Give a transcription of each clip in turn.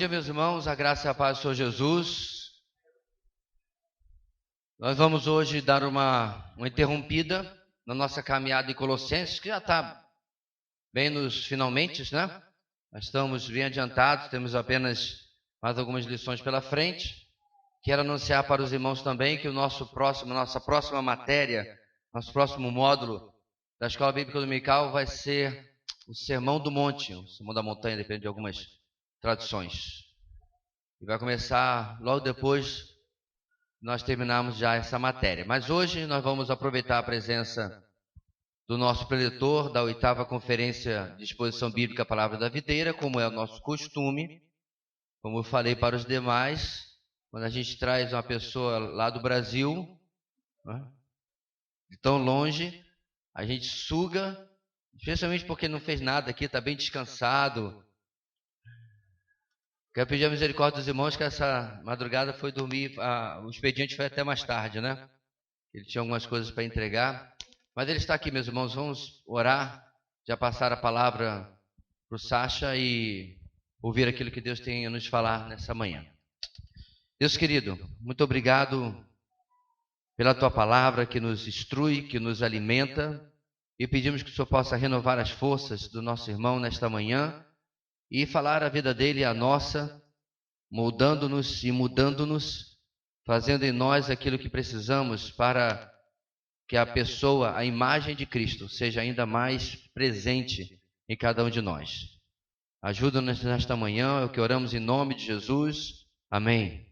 Bom dia, meus irmãos, a graça e a paz do Senhor Jesus. Nós vamos hoje dar uma interrompida na nossa caminhada em Colossenses, que já está bem nos finalmente, né? Nós estamos bem adiantados, temos apenas mais algumas lições pela frente. Quero anunciar para os irmãos também que nossa próxima matéria, nosso próximo módulo da Escola Bíblica Dominical vai ser o Sermão do Monte, o Sermão da Montanha, depende de algumas traduções. E vai começar logo depois nós terminarmos já essa matéria. Mas hoje nós vamos aproveitar a presença do nosso preletor da 8ª Conferência de Exposição Bíblica Palavra da Videira, como é o nosso costume. Como eu falei para os demais, quando a gente traz uma pessoa lá do Brasil, né, de tão longe, a gente suga, especialmente porque não fez nada aqui, está bem descansado. Quero pedir a misericórdia dos irmãos que essa madrugada foi dormir, o expediente foi até mais tarde, né? Ele tinha algumas coisas para entregar. Mas ele está aqui, meus irmãos, vamos orar, já passar a palavra para o Sacha e ouvir aquilo que Deus tem a nos falar nessa manhã. Deus querido, muito obrigado pela Tua palavra que nos instrui, que nos alimenta, e pedimos que o Senhor possa renovar as forças do nosso irmão nesta manhã, e falar a vida dele e a nossa, moldando-nos e mudando-nos, fazendo em nós aquilo que precisamos para que a pessoa, a imagem de Cristo, seja ainda mais presente em cada um de nós. Ajuda-nos nesta manhã, é o que oramos em nome de Jesus. Amém.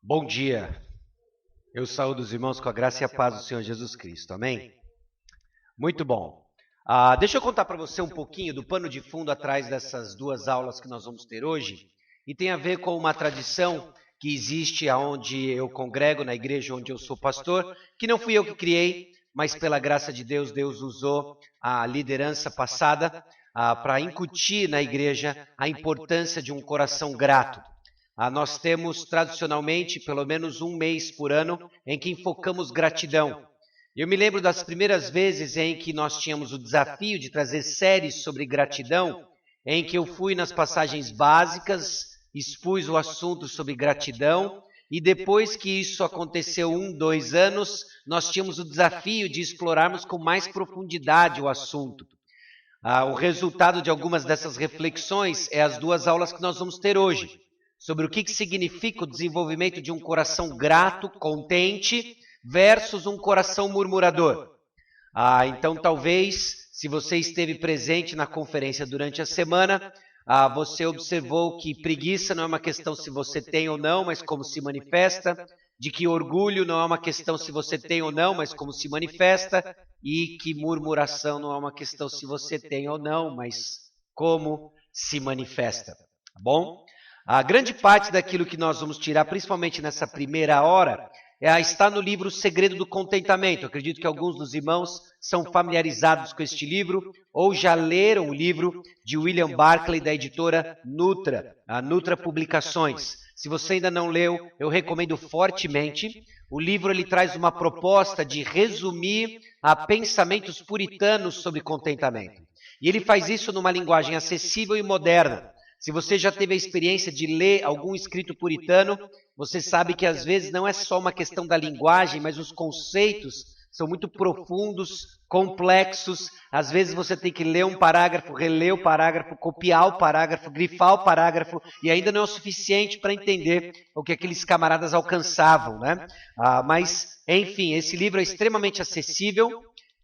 Bom dia. Eu saúdo os irmãos com a graça e a paz do Senhor Jesus Cristo. Amém? Muito bom. Deixa eu contar para você um pouquinho do pano de fundo atrás dessas duas aulas que nós vamos ter hoje. E tem a ver com uma tradição que existe onde eu congrego, na igreja onde eu sou pastor, que não fui eu que criei, mas pela graça de Deus, Deus usou a liderança passada para incutir na igreja a importância de um coração grato. Nós temos tradicionalmente pelo menos um mês por ano em que enfocamos gratidão. Eu me lembro das primeiras vezes em que nós tínhamos o desafio de trazer séries sobre gratidão, em que eu fui nas passagens básicas, expus o assunto sobre gratidão, e depois que isso aconteceu 2 anos, nós tínhamos o desafio de explorarmos com mais profundidade o assunto. O resultado de algumas dessas reflexões é as 2 aulas que nós vamos ter hoje, sobre o que significa o desenvolvimento de um coração grato, contente, versus um coração murmurador. Então, talvez, se você esteve presente na conferência durante a semana, você observou que preguiça não é uma questão se você tem ou não, mas como se manifesta, de que orgulho não é uma questão se você tem ou não, mas como se manifesta, e que murmuração não é uma questão se você tem ou não, mas como se manifesta. Tá bom? A grande parte daquilo que nós vamos tirar, principalmente nessa primeira hora, está no livro O Segredo do Contentamento. Eu acredito que alguns dos irmãos são familiarizados com este livro ou já leram o livro de William Barclay, da editora Nutra, a Nutra Publicações. Se você ainda não leu, eu recomendo fortemente. O livro ele traz uma proposta de resumir pensamentos puritanos sobre contentamento. E ele faz isso numa linguagem acessível e moderna. Se você já teve a experiência de ler algum escrito puritano, você sabe que às vezes não é só uma questão da linguagem, mas os conceitos são muito profundos, complexos. Às vezes você tem que ler um parágrafo, reler o parágrafo, copiar o parágrafo, grifar o parágrafo, e ainda não é o suficiente para entender o que aqueles camaradas alcançavam, né? Mas, enfim, esse livro é extremamente acessível,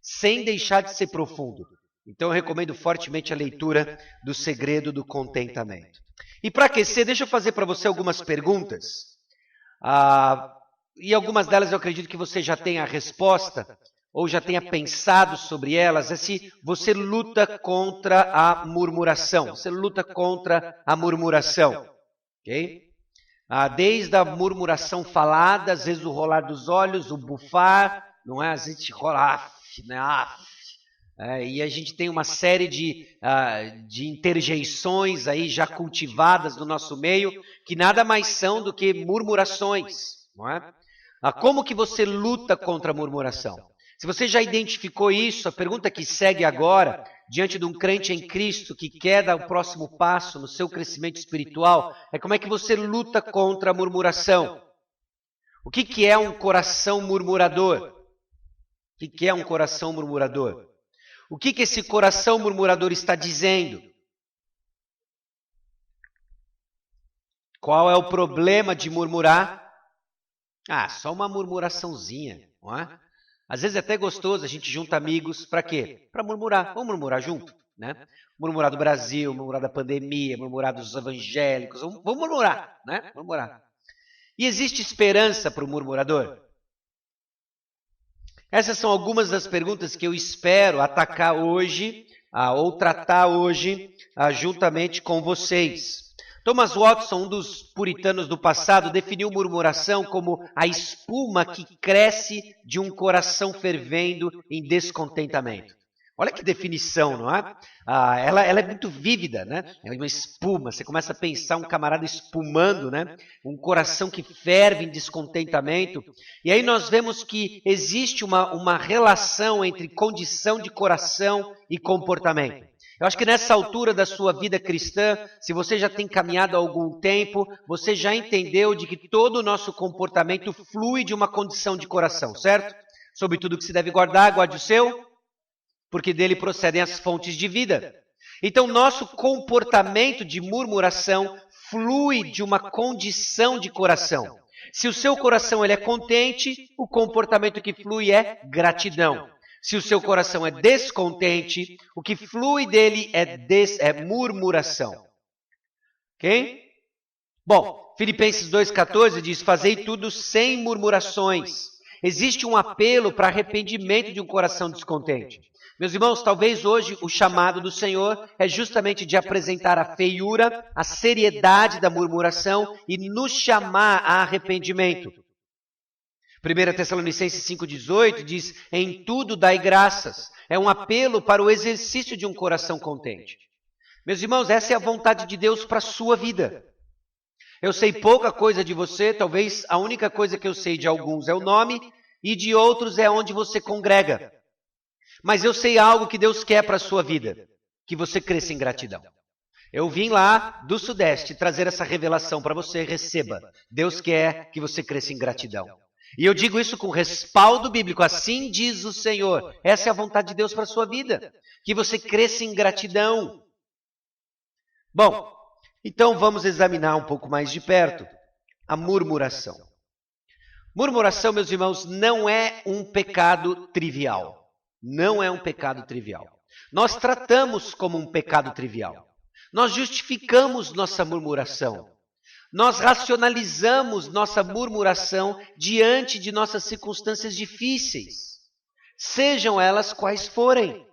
sem deixar de ser profundo. Então eu recomendo fortemente a leitura do Segredo do Contentamento. E para aquecer, deixa eu fazer para você algumas perguntas. E algumas delas eu acredito que você já tenha a resposta, ou já tenha pensado sobre elas, é se você luta contra a murmuração. Você luta contra a murmuração. Ok? Desde a murmuração falada, às vezes o rolar dos olhos, o bufar, não é? Às vezes rola, né? E a gente tem uma série de interjeições aí já cultivadas no nosso meio, que nada mais são do que murmurações, não é? Como que você luta contra a murmuração? Se você já identificou isso, a pergunta que segue agora diante de um crente em Cristo que quer dar o próximo passo no seu crescimento espiritual é como é que você luta contra a murmuração. O que é um coração murmurador? O que é um coração murmurador? O que esse coração murmurador está dizendo? Qual é o problema de murmurar? Só uma murmuraçãozinha, não é? Às vezes é até gostoso, a gente junta amigos, para quê? Para murmurar. Vamos murmurar junto, né? Murmurar do Brasil, murmurar da pandemia, murmurar dos evangélicos, vamos murmurar, né? Murmurar. E existe esperança para o murmurador? Essas são algumas das perguntas que eu espero atacar hoje, ou tratar hoje, juntamente com vocês. Thomas Watson, um dos puritanos do passado, definiu murmuração como a espuma que cresce de um coração fervendo em descontentamento. Olha que definição, não é? Ela é muito vívida, né? É uma espuma. Você começa a pensar um camarada espumando, né? Um coração que ferve em descontentamento. E aí nós vemos que existe uma relação entre condição de coração e comportamento. Eu acho que nessa altura da sua vida cristã, se você já tem caminhado há algum tempo, você já entendeu de que todo o nosso comportamento flui de uma condição de coração, certo? Sobre tudo que se deve guardar, guarde o seu, porque dele procedem as fontes de vida. Então, nosso comportamento de murmuração flui de uma condição de coração. Se o seu coração ele é contente, o comportamento que flui é gratidão. Se o seu coração é descontente, o que flui dele é murmuração. Ok? Bom, Filipenses 2,14 diz, fazei tudo sem murmurações. Existe um apelo para arrependimento de um coração descontente. Meus irmãos, talvez hoje o chamado do Senhor é justamente de apresentar a feiura, a seriedade da murmuração e nos chamar a arrependimento. 1 Tessalonicenses 5,18 diz, em tudo dai graças. É um apelo para o exercício de um coração contente. Meus irmãos, essa é a vontade de Deus para a sua vida. Eu sei pouca coisa de você, talvez a única coisa que eu sei de alguns é o nome e de outros é onde você congrega. Mas eu sei algo que Deus quer para a sua vida, que você cresça em gratidão. Eu vim lá do Sudeste trazer essa revelação para você, receba. Deus quer que você cresça em gratidão. E eu digo isso com respaldo bíblico, assim diz o Senhor. Essa é a vontade de Deus para a sua vida, que você cresça em gratidão. Bom, então vamos examinar um pouco mais de perto a murmuração. Murmuração, meus irmãos, não é um pecado trivial. Não é um pecado trivial. Nós tratamos como um pecado trivial. Nós justificamos nossa murmuração. Nós racionalizamos nossa murmuração diante de nossas circunstâncias difíceis, sejam elas quais forem.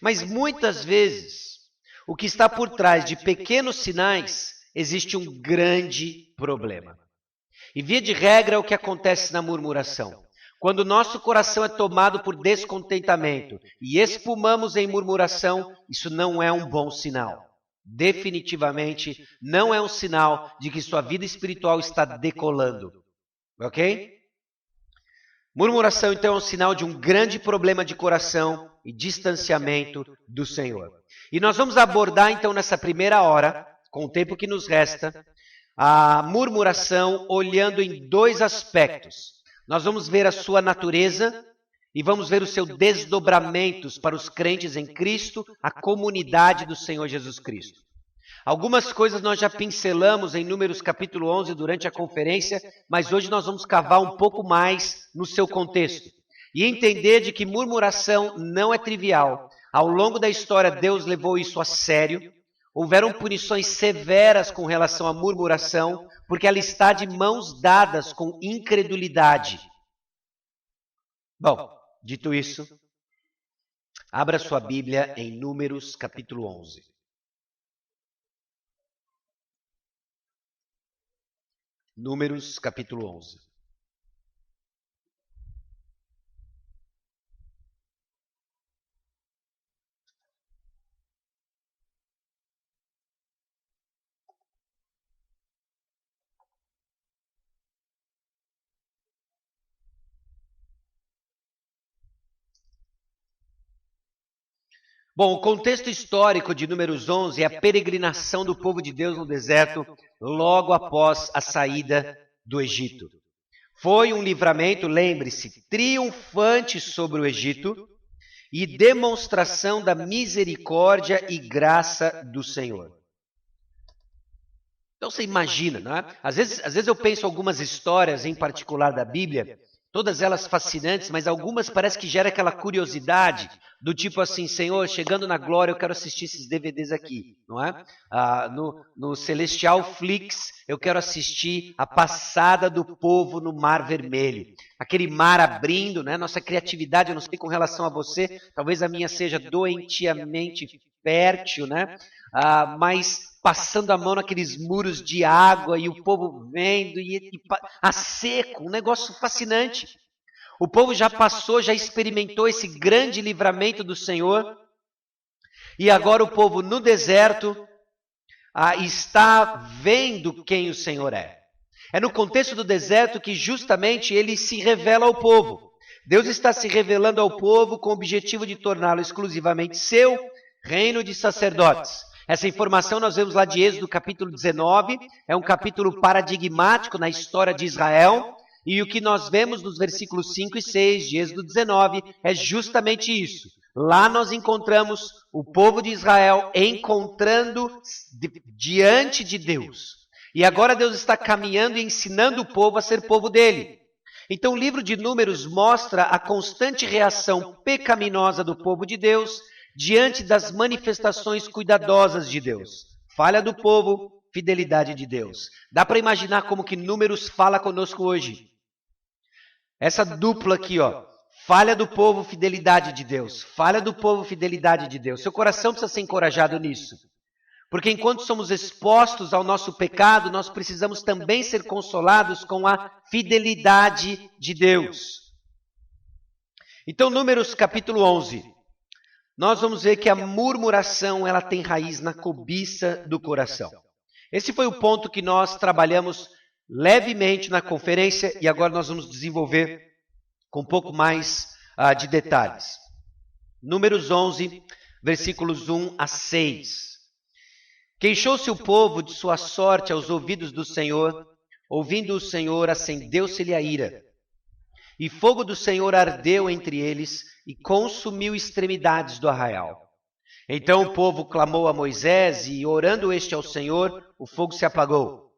Mas muitas vezes, o que está por trás de pequenos sinais, existe um grande problema. E via de regra é o que acontece na murmuração. Quando o nosso coração é tomado por descontentamento e espumamos em murmuração, isso não é um bom sinal. Definitivamente não é um sinal de que sua vida espiritual está decolando. Ok? Murmuração, então, é um sinal de um grande problema de coração e distanciamento do Senhor. E nós vamos abordar, então, nessa primeira hora, com o tempo que nos resta, a murmuração olhando em dois aspectos. Nós vamos ver a sua natureza e vamos ver os seus desdobramentos para os crentes em Cristo, a comunidade do Senhor Jesus Cristo. Algumas coisas nós já pincelamos em Números capítulo 11 durante a conferência, mas hoje nós vamos cavar um pouco mais no seu contexto. E entender de que murmuração não é trivial. Ao longo da história, Deus levou isso a sério. Houveram punições severas com relação à murmuração, porque ela está de mãos dadas com incredulidade. Bom, dito isso, abra sua Bíblia em Números capítulo 11. Números capítulo 11. Bom, o contexto histórico de Números 11 é a peregrinação do povo de Deus no deserto logo após a saída do Egito. Foi um livramento, lembre-se, triunfante sobre o Egito e demonstração da misericórdia e graça do Senhor. Então você imagina, não é? Às vezes eu penso algumas histórias em particular da Bíblia, todas elas fascinantes, mas algumas parece que gera aquela curiosidade, do tipo assim, Senhor, chegando na glória eu quero assistir esses DVDs aqui, não é? No Celestial Flix eu quero assistir a passada do povo no Mar Vermelho. Aquele mar abrindo, né? Nossa criatividade, eu não sei com relação a você, talvez a minha seja doentiamente fértil, né? Mas passando a mão naqueles muros de água e o povo vendo a seco, um negócio fascinante. O povo já passou, já experimentou esse grande livramento do Senhor e agora o povo no deserto está vendo quem o Senhor é. É no contexto do deserto que justamente ele se revela ao povo. Deus está se revelando ao povo com o objetivo de torná-lo exclusivamente seu reino de sacerdotes. Essa informação nós vemos lá de Êxodo capítulo 19, é um capítulo paradigmático na história de Israel, e o que nós vemos nos versículos 5 e 6 de Êxodo 19 é justamente isso. Lá nós encontramos o povo de Israel encontrando diante de Deus. E agora Deus está caminhando e ensinando o povo a ser povo dele. Então o livro de Números mostra a constante reação pecaminosa do povo de Deus diante das manifestações cuidadosas de Deus. Falha do povo, fidelidade de Deus. Dá para imaginar como que Números fala conosco hoje. Essa dupla aqui, ó. Falha do povo, fidelidade de Deus. Falha do povo, fidelidade de Deus. Seu coração precisa ser encorajado nisso. Porque enquanto somos expostos ao nosso pecado, nós precisamos também ser consolados com a fidelidade de Deus. Então, Números capítulo 11. Nós vamos ver que a murmuração ela tem raiz na cobiça do coração. Esse foi o ponto que nós trabalhamos levemente na conferência e agora nós vamos desenvolver com um pouco mais de detalhes. Números 11, versículos 1 a 6. Queixou-se o povo de sua sorte aos ouvidos do Senhor, ouvindo o Senhor, acendeu-se-lhe a ira. E fogo do Senhor ardeu entre eles e consumiu extremidades do arraial. Então o povo clamou a Moisés e, orando este ao Senhor, o fogo se apagou.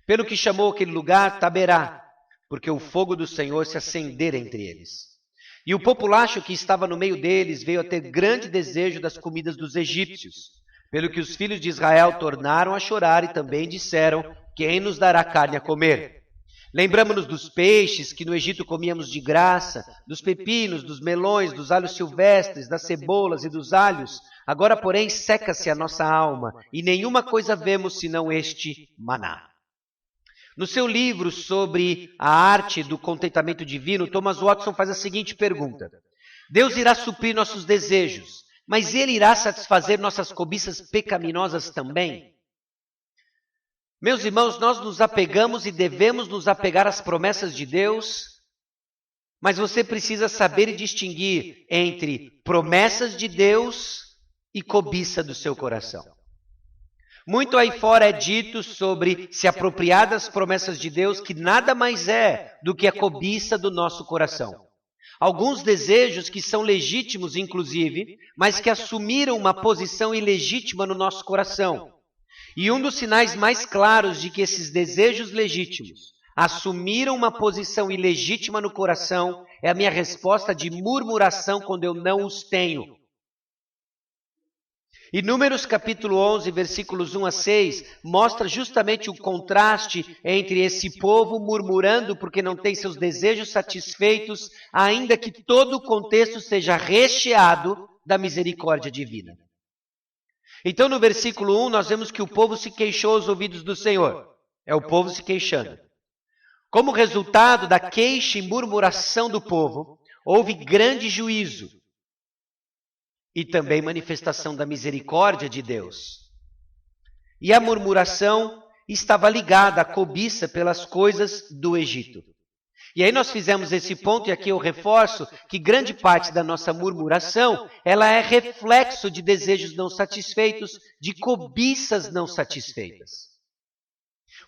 Pelo que chamou aquele lugar Taberá, porque o fogo do Senhor se acendera entre eles. E o populacho que estava no meio deles veio a ter grande desejo das comidas dos egípcios, pelo que os filhos de Israel tornaram a chorar e também disseram, quem nos dará carne a comer? Lembramos-nos dos peixes que no Egito comíamos de graça, dos pepinos, dos melões, dos alhos silvestres, das cebolas e dos alhos. Agora, porém, seca-se a nossa alma, e nenhuma coisa vemos senão este maná. No seu livro sobre a arte do contentamento divino, Thomas Watson faz a seguinte pergunta. Deus irá suprir nossos desejos, mas Ele irá satisfazer nossas cobiças pecaminosas também? Meus irmãos, nós nos apegamos e devemos nos apegar às promessas de Deus, mas você precisa saber e distinguir entre promessas de Deus e cobiça do seu coração. Muito aí fora é dito sobre se apropriar das promessas de Deus, que nada mais é do que a cobiça do nosso coração. Alguns desejos que são legítimos, inclusive, mas que assumiram uma posição ilegítima no nosso coração. E um dos sinais mais claros de que esses desejos legítimos assumiram uma posição ilegítima no coração é a minha resposta de murmuração quando eu não os tenho. E Números capítulo 11, versículos 1 a 6, mostra justamente o contraste entre esse povo murmurando porque não tem seus desejos satisfeitos, ainda que todo o contexto seja recheado da misericórdia divina. Então, no versículo 1, nós vemos que o povo se queixou aos ouvidos do Senhor. É o povo se queixando. Como resultado da queixa e murmuração do povo, houve grande juízo e também manifestação da misericórdia de Deus. E a murmuração estava ligada à cobiça pelas coisas do Egito. E aí nós fizemos esse ponto, e aqui eu reforço que grande parte da nossa murmuração, ela é reflexo de desejos não satisfeitos, de cobiças não satisfeitas.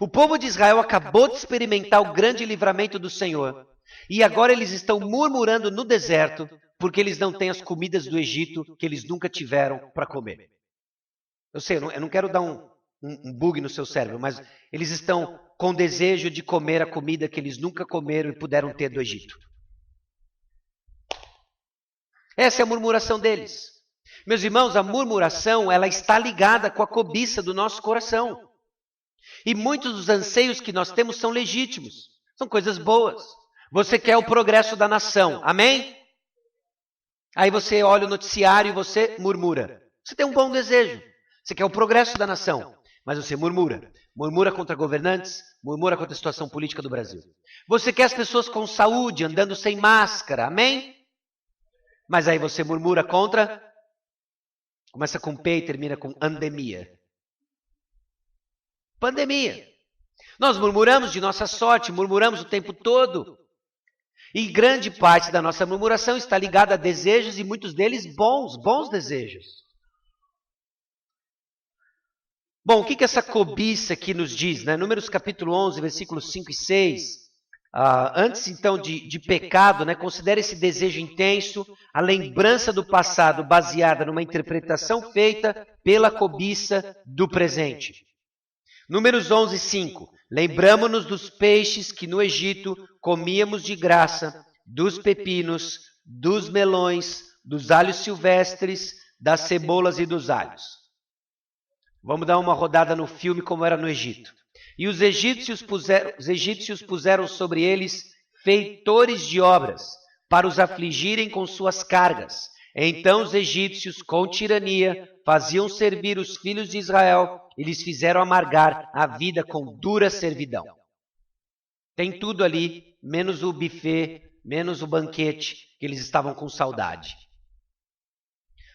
O povo de Israel acabou de experimentar o grande livramento do Senhor, e agora eles estão murmurando no deserto, porque eles não têm as comidas do Egito que eles nunca tiveram para comer. Eu sei, eu não quero dar um bug no seu cérebro, mas eles estão com desejo de comer a comida que eles nunca comeram e puderam ter do Egito. Essa é a murmuração deles. Meus irmãos, a murmuração, ela está ligada com a cobiça do nosso coração. E muitos dos anseios que nós temos são legítimos, são coisas boas. Você quer o progresso da nação, amém? Aí você olha o noticiário e você murmura. Você tem um bom desejo, você quer o progresso da nação, mas você murmura. Murmura contra governantes, murmura contra a situação política do Brasil. Você quer as pessoas com saúde, andando sem máscara, amém? Mas aí você murmura contra, começa com P e termina com andemia. Pandemia. Nós murmuramos de nossa sorte, murmuramos o tempo todo. E grande parte da nossa murmuração está ligada a desejos e muitos deles bons desejos. Bom, o que essa cobiça aqui nos diz? Né? Números capítulo 11, versículos 5 e 6. Antes então de pecado, né, considere esse desejo intenso, a lembrança do passado baseada numa interpretação feita pela cobiça do presente. Números 11, 5. Lembramo-nos dos peixes que no Egito comíamos de graça, dos pepinos, dos melões, dos alhos silvestres, das cebolas e dos alhos. Vamos dar uma rodada no filme como era no Egito. E os egípcios puseram sobre eles feitores de obras, para os afligirem com suas cargas. Então os egípcios, com tirania, faziam servir os filhos de Israel e lhes fizeram amargar a vida com dura servidão. Tem tudo ali, menos o buffet, menos o banquete, que eles estavam com saudade.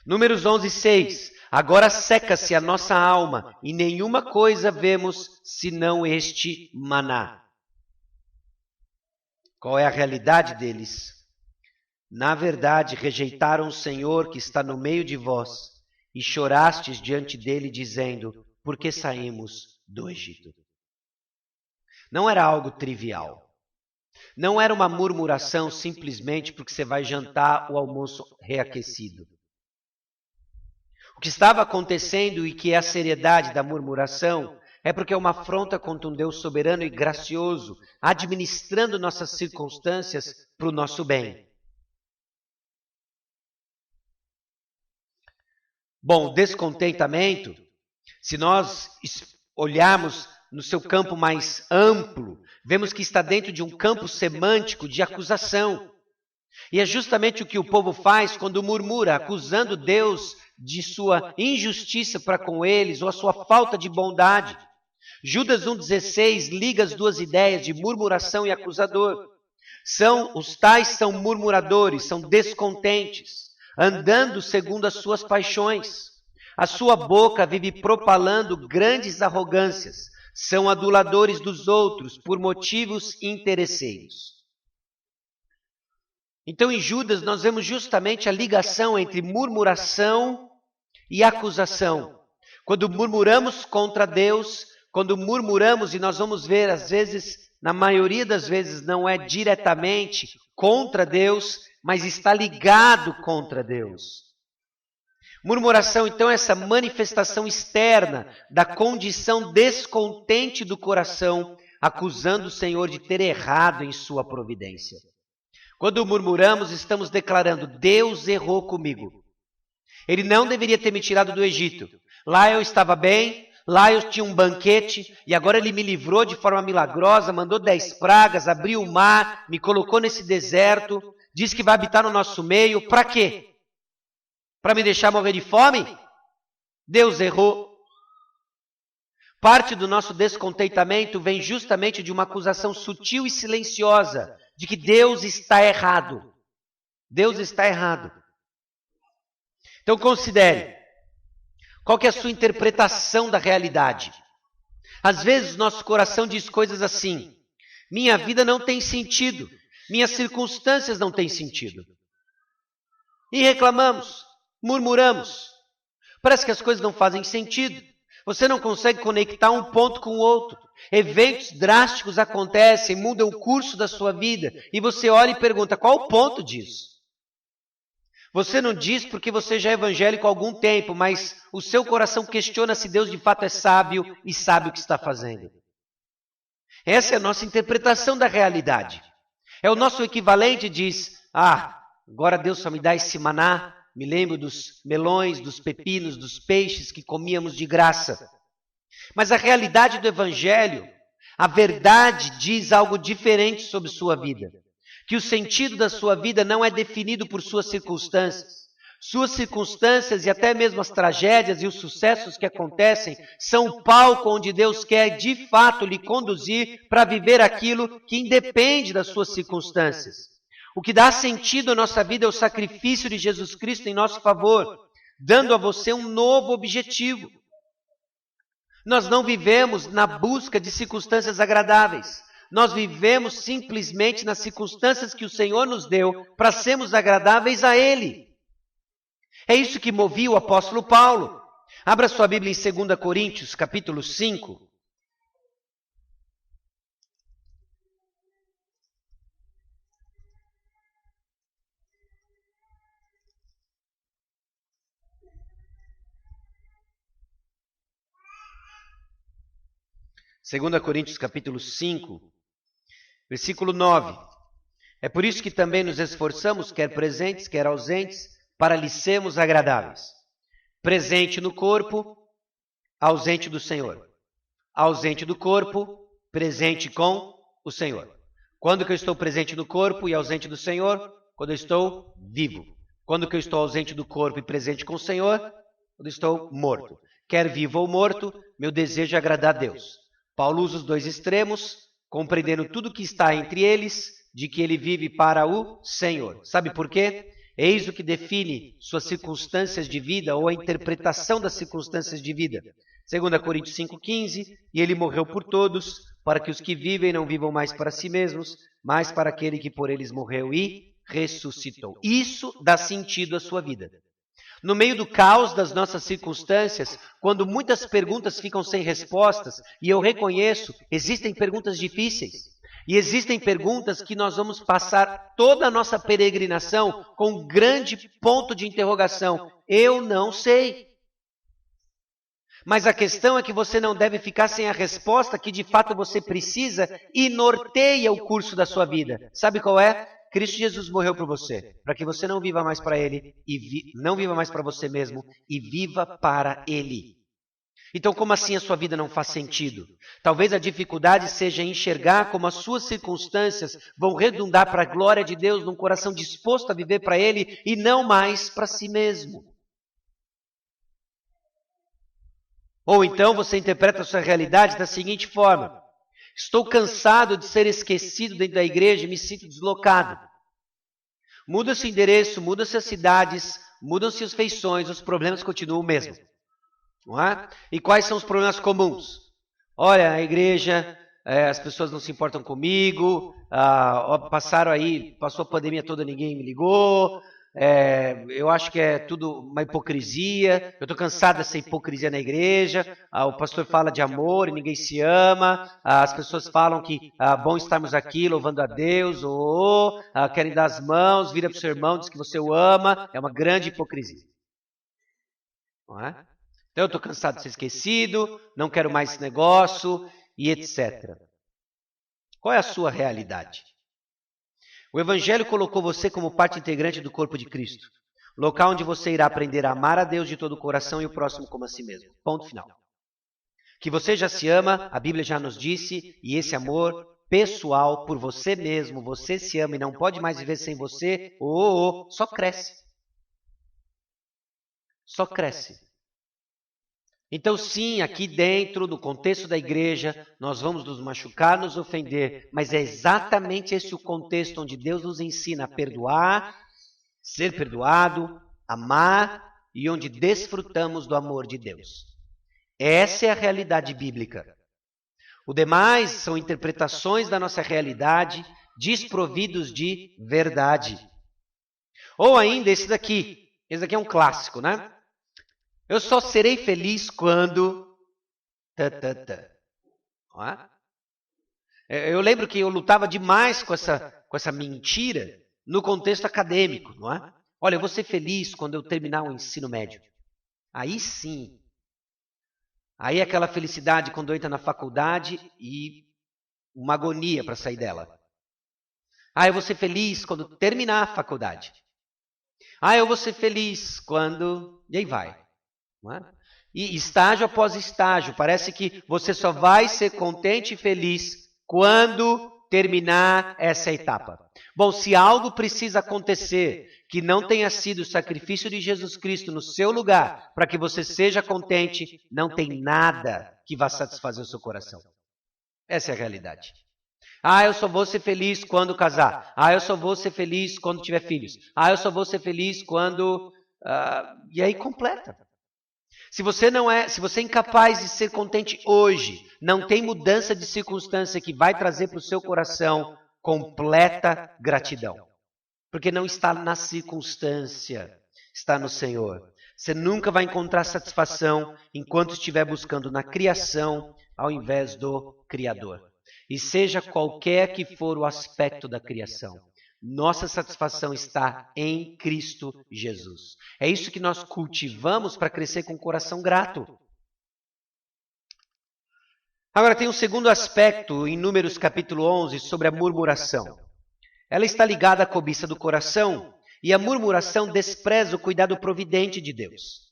Números 11, 6. Agora seca-se a nossa alma e nenhuma coisa vemos senão este maná. Qual é a realidade deles? Na verdade, rejeitaram o Senhor que está no meio de vós e chorastes diante dele, dizendo: por que saímos do Egito? Não era algo trivial. Não era uma murmuração simplesmente porque você vai jantar o almoço reaquecido. O que estava acontecendo e que é a seriedade da murmuração é porque é uma afronta contra um Deus soberano e gracioso, administrando nossas circunstâncias para o nosso bem. Bom, o descontentamento, se nós olharmos no seu campo mais amplo, vemos que está dentro de um campo semântico de acusação. E é justamente o que o povo faz quando murmura, acusando Deus de sua injustiça para com eles ou a sua falta de bondade. Judas 1,16 liga as duas ideias de murmuração e acusador. Os tais são murmuradores, são descontentes, andando segundo as suas paixões. A sua boca vive propalando grandes arrogâncias, são aduladores dos outros por motivos interesseiros. Então, em Judas, nós vemos justamente a ligação entre murmuração e acusação. Quando murmuramos contra Deus, quando murmuramos, e nós vamos ver, às vezes, na maioria das vezes, não é diretamente contra Deus, mas está ligado contra Deus. Murmuração, então, é essa manifestação externa da condição descontente do coração, acusando o Senhor de ter errado em sua providência. Quando murmuramos, estamos declarando: Deus errou comigo. Ele não deveria ter me tirado do Egito. Lá eu estava bem, lá eu tinha um banquete, e agora ele me livrou de forma milagrosa, mandou 10 pragas, abriu o mar, me colocou nesse deserto, disse que vai habitar no nosso meio. Para quê? Para me deixar morrer de fome? Deus errou. Parte do nosso descontentamento vem justamente de uma acusação sutil e silenciosa de que Deus está errado. Deus está errado. Então considere, qual que é a sua interpretação da realidade? Às vezes nosso coração diz coisas assim: minha vida não tem sentido, Minhas circunstâncias não têm sentido. E reclamamos, murmuramos. Parece que as coisas não fazem sentido. Você não consegue conectar um ponto com o outro. Eventos drásticos acontecem, mudam o curso da sua vida. E você olha e pergunta, qual o ponto disso? Você não diz porque você já é evangélico há algum tempo, mas o seu coração questiona se Deus de fato é sábio e sabe o que está fazendo. Essa é a nossa interpretação da realidade. É o nosso equivalente, diz, agora Deus só me dá esse maná, me lembro dos melões, dos pepinos, dos peixes que comíamos de graça. Mas a realidade do Evangelho, a verdade diz algo diferente sobre sua vida. Que o sentido da sua vida não é definido por suas circunstâncias. Suas circunstâncias e até mesmo as tragédias e os sucessos que acontecem são o palco onde Deus quer de fato lhe conduzir para viver aquilo que independe das suas circunstâncias. O que dá sentido à nossa vida é o sacrifício de Jesus Cristo em nosso favor, dando a você um novo objetivo. Nós não vivemos na busca de circunstâncias agradáveis. Nós vivemos simplesmente nas circunstâncias que o Senhor nos deu para sermos agradáveis a Ele. É isso que movia o apóstolo Paulo. Abra sua Bíblia em 2 Coríntios, capítulo 5. Segunda Coríntios, capítulo 5, versículo 9. É por isso que também nos esforçamos, quer presentes, quer ausentes, para lhe sermos agradáveis. Presente no corpo, ausente do Senhor. Ausente do corpo, presente com o Senhor. Quando que eu estou presente no corpo e ausente do Senhor? Quando eu estou vivo. Quando que eu estou ausente do corpo e presente com o Senhor? Quando eu estou morto. Quer vivo ou morto, meu desejo é agradar a Deus. Paulo usa os dois extremos, compreendendo tudo que está entre eles, de que ele vive para o Senhor. Sabe por quê? Eis o que define suas circunstâncias de vida ou a interpretação das circunstâncias de vida. 2 Coríntios 5,15, e ele morreu por todos, para que os que vivem não vivam mais para si mesmos, mas para aquele que por eles morreu e ressuscitou. Isso dá sentido à sua vida. No meio do caos das nossas circunstâncias, quando muitas perguntas ficam sem respostas, e eu reconheço, existem perguntas difíceis. E existem perguntas que nós vamos passar toda a nossa peregrinação com um grande ponto de interrogação. Eu não sei. Mas a questão é que você não deve ficar sem a resposta que de fato você precisa e norteia o curso da sua vida. Sabe qual é? Cristo Jesus morreu por você, para que você não viva mais para Ele, não viva mais para você mesmo, e viva para Ele. Então, como assim a sua vida não faz sentido? Talvez a dificuldade seja enxergar como as suas circunstâncias vão redundar para a glória de Deus num coração disposto a viver para Ele e não mais para si mesmo. Ou então você interpreta a sua realidade da seguinte forma: estou cansado de ser esquecido dentro da igreja e me sinto deslocado. Muda-se o endereço, muda-se as cidades, mudam-se as feições, os problemas continuam o mesmo. Não é? E quais são os problemas comuns? Olha, a igreja, as pessoas não se importam comigo, passou a pandemia toda, ninguém me ligou, eu acho que é tudo uma hipocrisia, eu estou cansado dessa hipocrisia na igreja, o pastor fala de amor e ninguém se ama, as pessoas falam que bom estarmos aqui louvando a Deus, querem dar as mãos, vira para o seu irmão, diz que você o ama, é uma grande hipocrisia. Não é? Então, eu estou cansado de ser esquecido, não quero mais esse negócio, e etc. Qual é a sua realidade? O Evangelho colocou você como parte integrante do corpo de Cristo, local onde você irá aprender a amar a Deus de todo o coração e o próximo como a si mesmo. Ponto final. Que você já se ama, a Bíblia já nos disse, e esse amor pessoal por você mesmo, você se ama e não pode mais viver sem você, só cresce. Só cresce. Então sim, aqui dentro, no contexto da igreja, nós vamos nos machucar, nos ofender, mas é exatamente esse o contexto onde Deus nos ensina a perdoar, ser perdoado, amar e onde desfrutamos do amor de Deus. Essa é a realidade bíblica. O demais são interpretações da nossa realidade desprovidos de verdade. Ou ainda esse daqui é um clássico, né? Eu só serei feliz quando... Não é? Eu lembro que eu lutava demais com essa mentira no contexto acadêmico, não é? Olha, eu vou ser feliz quando eu terminar o ensino médio. Aí sim. Aí é aquela felicidade quando entra na faculdade e uma agonia para sair dela. Eu vou ser feliz quando terminar a faculdade. Eu vou ser feliz quando... E aí vai. Não é? E estágio após estágio. Parece que você só vai ser contente e feliz quando terminar essa etapa. Bom, se algo precisa acontecer que não tenha sido o sacrifício de Jesus Cristo no seu lugar para que você seja contente, não tem nada que vá satisfazer o seu coração. Essa é a realidade. Eu só vou ser feliz quando casar. Eu só vou ser feliz quando tiver filhos. Eu só vou ser feliz quando... E aí completa. Se você é incapaz de ser contente hoje, não tem mudança de circunstância que vai trazer para o seu coração completa gratidão. Porque não está na circunstância, está no Senhor. Você nunca vai encontrar satisfação enquanto estiver buscando na criação ao invés do Criador. E seja qualquer que for o aspecto da criação, nossa satisfação está em Cristo Jesus. É isso que nós cultivamos para crescer com o coração grato. Agora tem um segundo aspecto em Números capítulo 11 sobre a murmuração. Ela está ligada à cobiça do coração e a murmuração despreza o cuidado providente de Deus.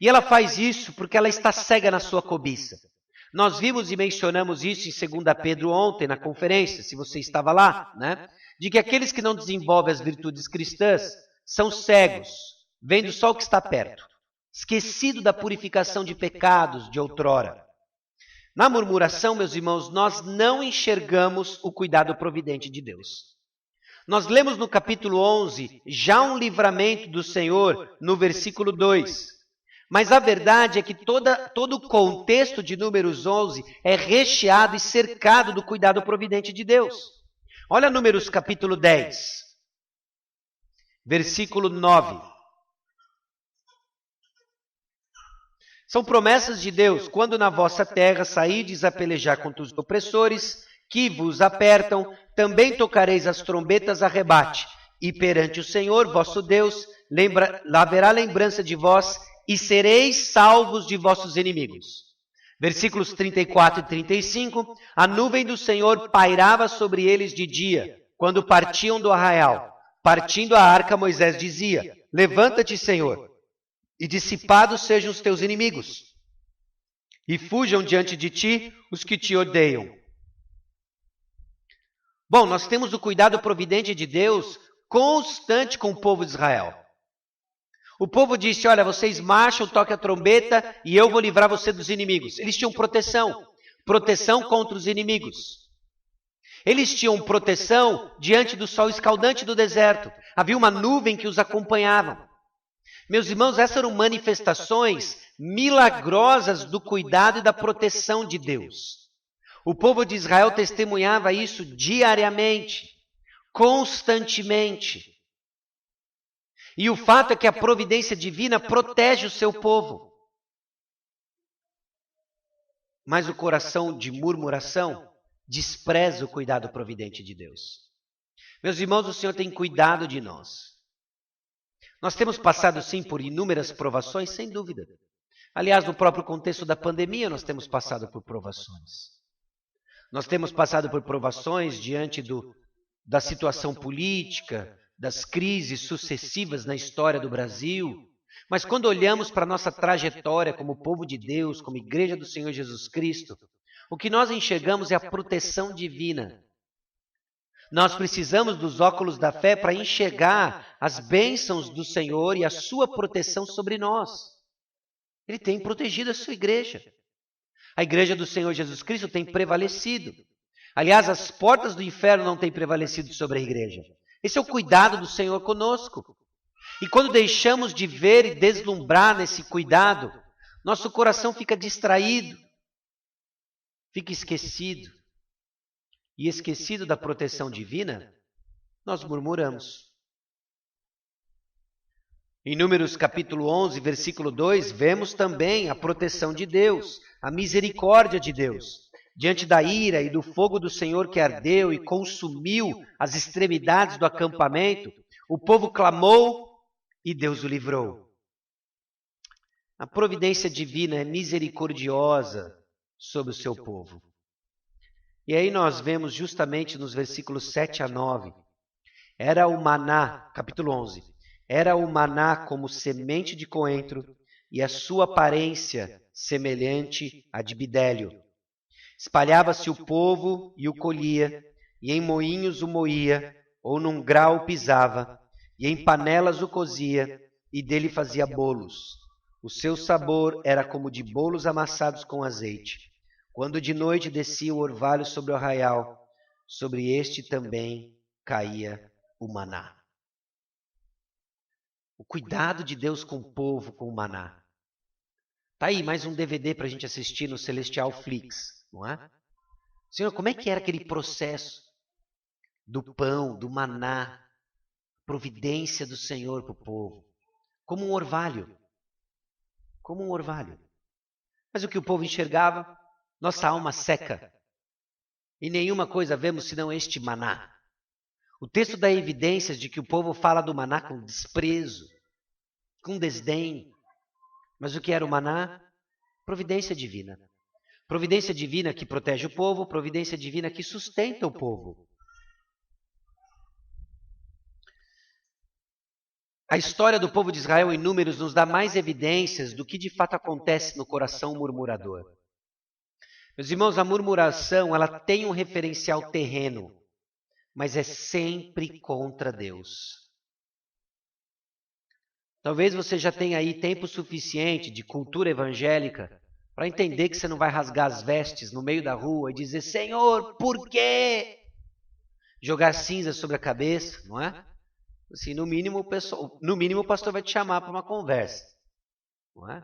E ela faz isso porque ela está cega na sua cobiça. Nós vimos e mencionamos isso em 2 Pedro ontem na conferência, se você estava lá, né? De que aqueles que não desenvolvem as virtudes cristãs são cegos, vendo só o que está perto, esquecido da purificação de pecados de outrora. Na murmuração, meus irmãos, nós não enxergamos o cuidado providente de Deus. Nós lemos no capítulo 11 já um livramento do Senhor no versículo 2. Mas a verdade é que todo o contexto de Números 11 é recheado e cercado do cuidado providente de Deus. Olha Números capítulo 10, versículo 9. São promessas de Deus. Quando na vossa terra saídes a pelejar contra os opressores que vos apertam, também tocareis as trombetas a rebate. E perante o Senhor, vosso Deus, haverá lembrança de vós e sereis salvos de vossos inimigos. Versículos 34 e 35. A nuvem do Senhor pairava sobre eles de dia, quando partiam do arraial. Partindo a arca, Moisés dizia: levanta-te, Senhor, e dissipados sejam os teus inimigos, e fujam diante de ti os que te odeiam. Bom, nós temos o cuidado providente de Deus constante com o povo de Israel. O povo disse: olha, vocês marcham, toquem a trombeta e eu vou livrar você dos inimigos. Eles tinham proteção contra os inimigos. Eles tinham proteção diante do sol escaldante do deserto. Havia uma nuvem que os acompanhava. Meus irmãos, essas eram manifestações milagrosas do cuidado e da proteção de Deus. O povo de Israel testemunhava isso diariamente, constantemente. E o fato é que a providência divina protege o seu povo. Mas o coração de murmuração despreza o cuidado providente de Deus. Meus irmãos, o Senhor tem cuidado de nós. Nós temos passado, sim, por inúmeras provações, sem dúvida. Aliás, no próprio contexto da pandemia, nós temos passado por provações. Nós temos passado por provações diante da situação política, das crises sucessivas na história do Brasil. Mas quando olhamos para a nossa trajetória como povo de Deus, como igreja do Senhor Jesus Cristo, o que nós enxergamos é a proteção divina. Nós precisamos dos óculos da fé para enxergar as bênçãos do Senhor e a sua proteção sobre nós. Ele tem protegido a sua igreja. A igreja do Senhor Jesus Cristo tem prevalecido. Aliás, as portas do inferno não têm prevalecido sobre a igreja. Esse é o cuidado do Senhor conosco. E quando deixamos de ver e deslumbrar nesse cuidado, nosso coração fica distraído, fica esquecido. e esquecido da proteção divina, nós murmuramos. Em Números capítulo 11, versículo 2, vemos também a proteção de Deus, a misericórdia de Deus. Diante da ira e do fogo do Senhor que ardeu e consumiu as extremidades do acampamento, o povo clamou e Deus o livrou. A providência divina é misericordiosa sobre o seu povo. E aí nós vemos justamente nos versículos 7 a 9. Era o maná, capítulo 11, era o maná como semente de coentro e a sua aparência semelhante à de bidélio. Espalhava-se o povo e o colhia, e em moinhos o moía, ou num grau o pisava, e em panelas o cozia, e dele fazia bolos. O seu sabor era como de bolos amassados com azeite. Quando de noite descia o orvalho sobre o arraial, sobre este também caía o maná. O cuidado de Deus com o povo, com o maná. Tá aí mais um DVD para a gente assistir no Celestial Flix, não é? Senhor, como é que era aquele processo do pão, do maná, providência do Senhor para o povo? Como um orvalho. Como um orvalho. Mas o que o povo enxergava? Nossa alma seca. E nenhuma coisa vemos senão este maná. O texto dá evidências de que o povo fala do maná com desprezo, com desdém. Mas o que era o maná? Providência divina. Providência divina que protege o povo, providência divina que sustenta o povo. A história do povo de Israel em Números nos dá mais evidências do que de fato acontece no coração murmurador. Meus irmãos, a murmuração ela tem um referencial terreno, mas é sempre contra Deus. Talvez você já tenha aí tempo suficiente de cultura evangélica para entender que você não vai rasgar as vestes no meio da rua e dizer, Senhor, por quê? Jogar cinza sobre a cabeça, não é? Assim, no mínimo o pastor vai te chamar para uma conversa, não é?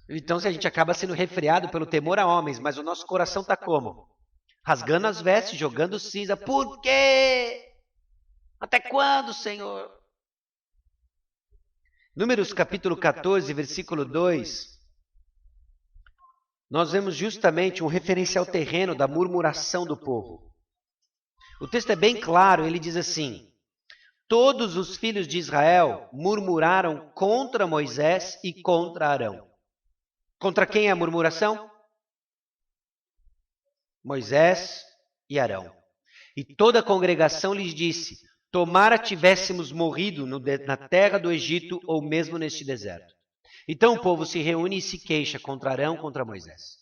Então, se a gente acaba sendo refreado pelo temor a homens, mas o nosso coração está como? Rasgando as vestes, jogando cinza. Por quê? Até quando, Senhor? Números capítulo 14, versículo 2, nós vemos justamente um referencial terreno da murmuração do povo. O texto é bem claro, ele diz assim, todos os filhos de Israel murmuraram contra Moisés e contra Arão. Contra quem é a murmuração? Moisés e Arão. E toda a congregação lhes disse, tomara tivéssemos morrido na terra do Egito ou mesmo neste deserto. Então o povo se reúne e se queixa contra Arão, contra Moisés.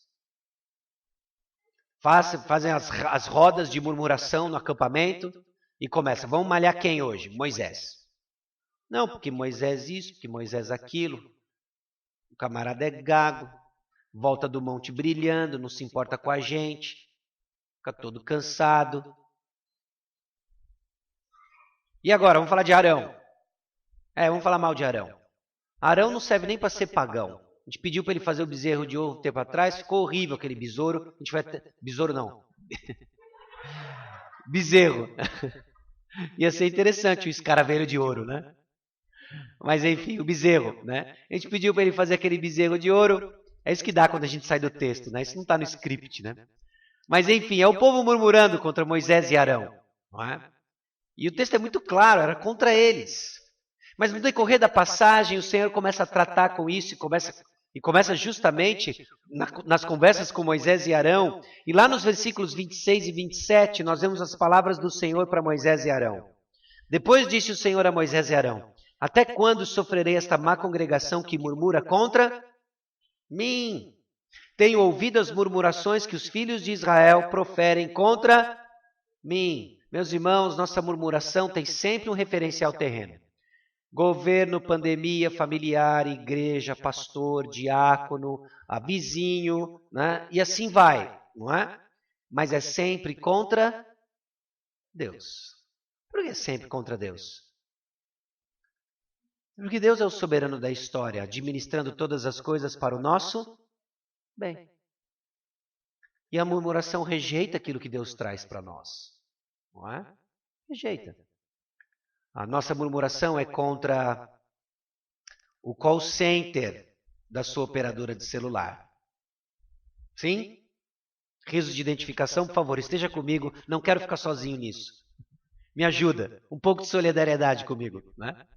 Fazem as rodas de murmuração no acampamento e começa, vamos malhar quem hoje? Moisés. Não, porque Moisés isso, porque Moisés aquilo. O camarada é gago, volta do monte brilhando, não se importa com a gente, fica todo cansado. E agora, vamos falar de Arão. Vamos falar mal de Arão. Arão não serve nem para ser pagão. A gente pediu para ele fazer o bezerro de ouro um tempo atrás, ficou horrível aquele besouro. A gente vai besouro não. Bezerro. Ia ser interessante o escaravelho de ouro, né? Mas enfim, o bezerro, né? A gente pediu para ele fazer aquele bezerro de ouro. É isso que dá quando a gente sai do texto, né? Isso não está no script, né? Mas enfim, é o povo murmurando contra Moisés e Arão, não é? E o texto é muito claro, era contra eles. Mas no decorrer da passagem, o Senhor começa a tratar com isso e começa justamente nas conversas com Moisés e Arão. E lá nos versículos 26 e 27, nós vemos as palavras do Senhor para Moisés e Arão. Depois disse o Senhor a Moisés e Arão, até quando sofrerei esta má congregação que murmura contra mim? Tenho ouvido as murmurações que os filhos de Israel proferem contra mim. Meus irmãos, nossa murmuração tem sempre um referencial terreno. Governo, pandemia, familiar, igreja, pastor, diácono, vizinho, né? E assim vai, não é? Mas é sempre contra Deus. Por que sempre contra Deus? Porque Deus é o soberano da história, administrando todas as coisas para o nosso bem. E a murmuração rejeita aquilo que Deus traz para nós. Não é? Rejeita. A nossa murmuração é contra o call center da sua operadora de celular. Sim? Riso de identificação, por favor, esteja comigo. Não quero ficar sozinho nisso. Me ajuda. Um pouco de solidariedade comigo. Né?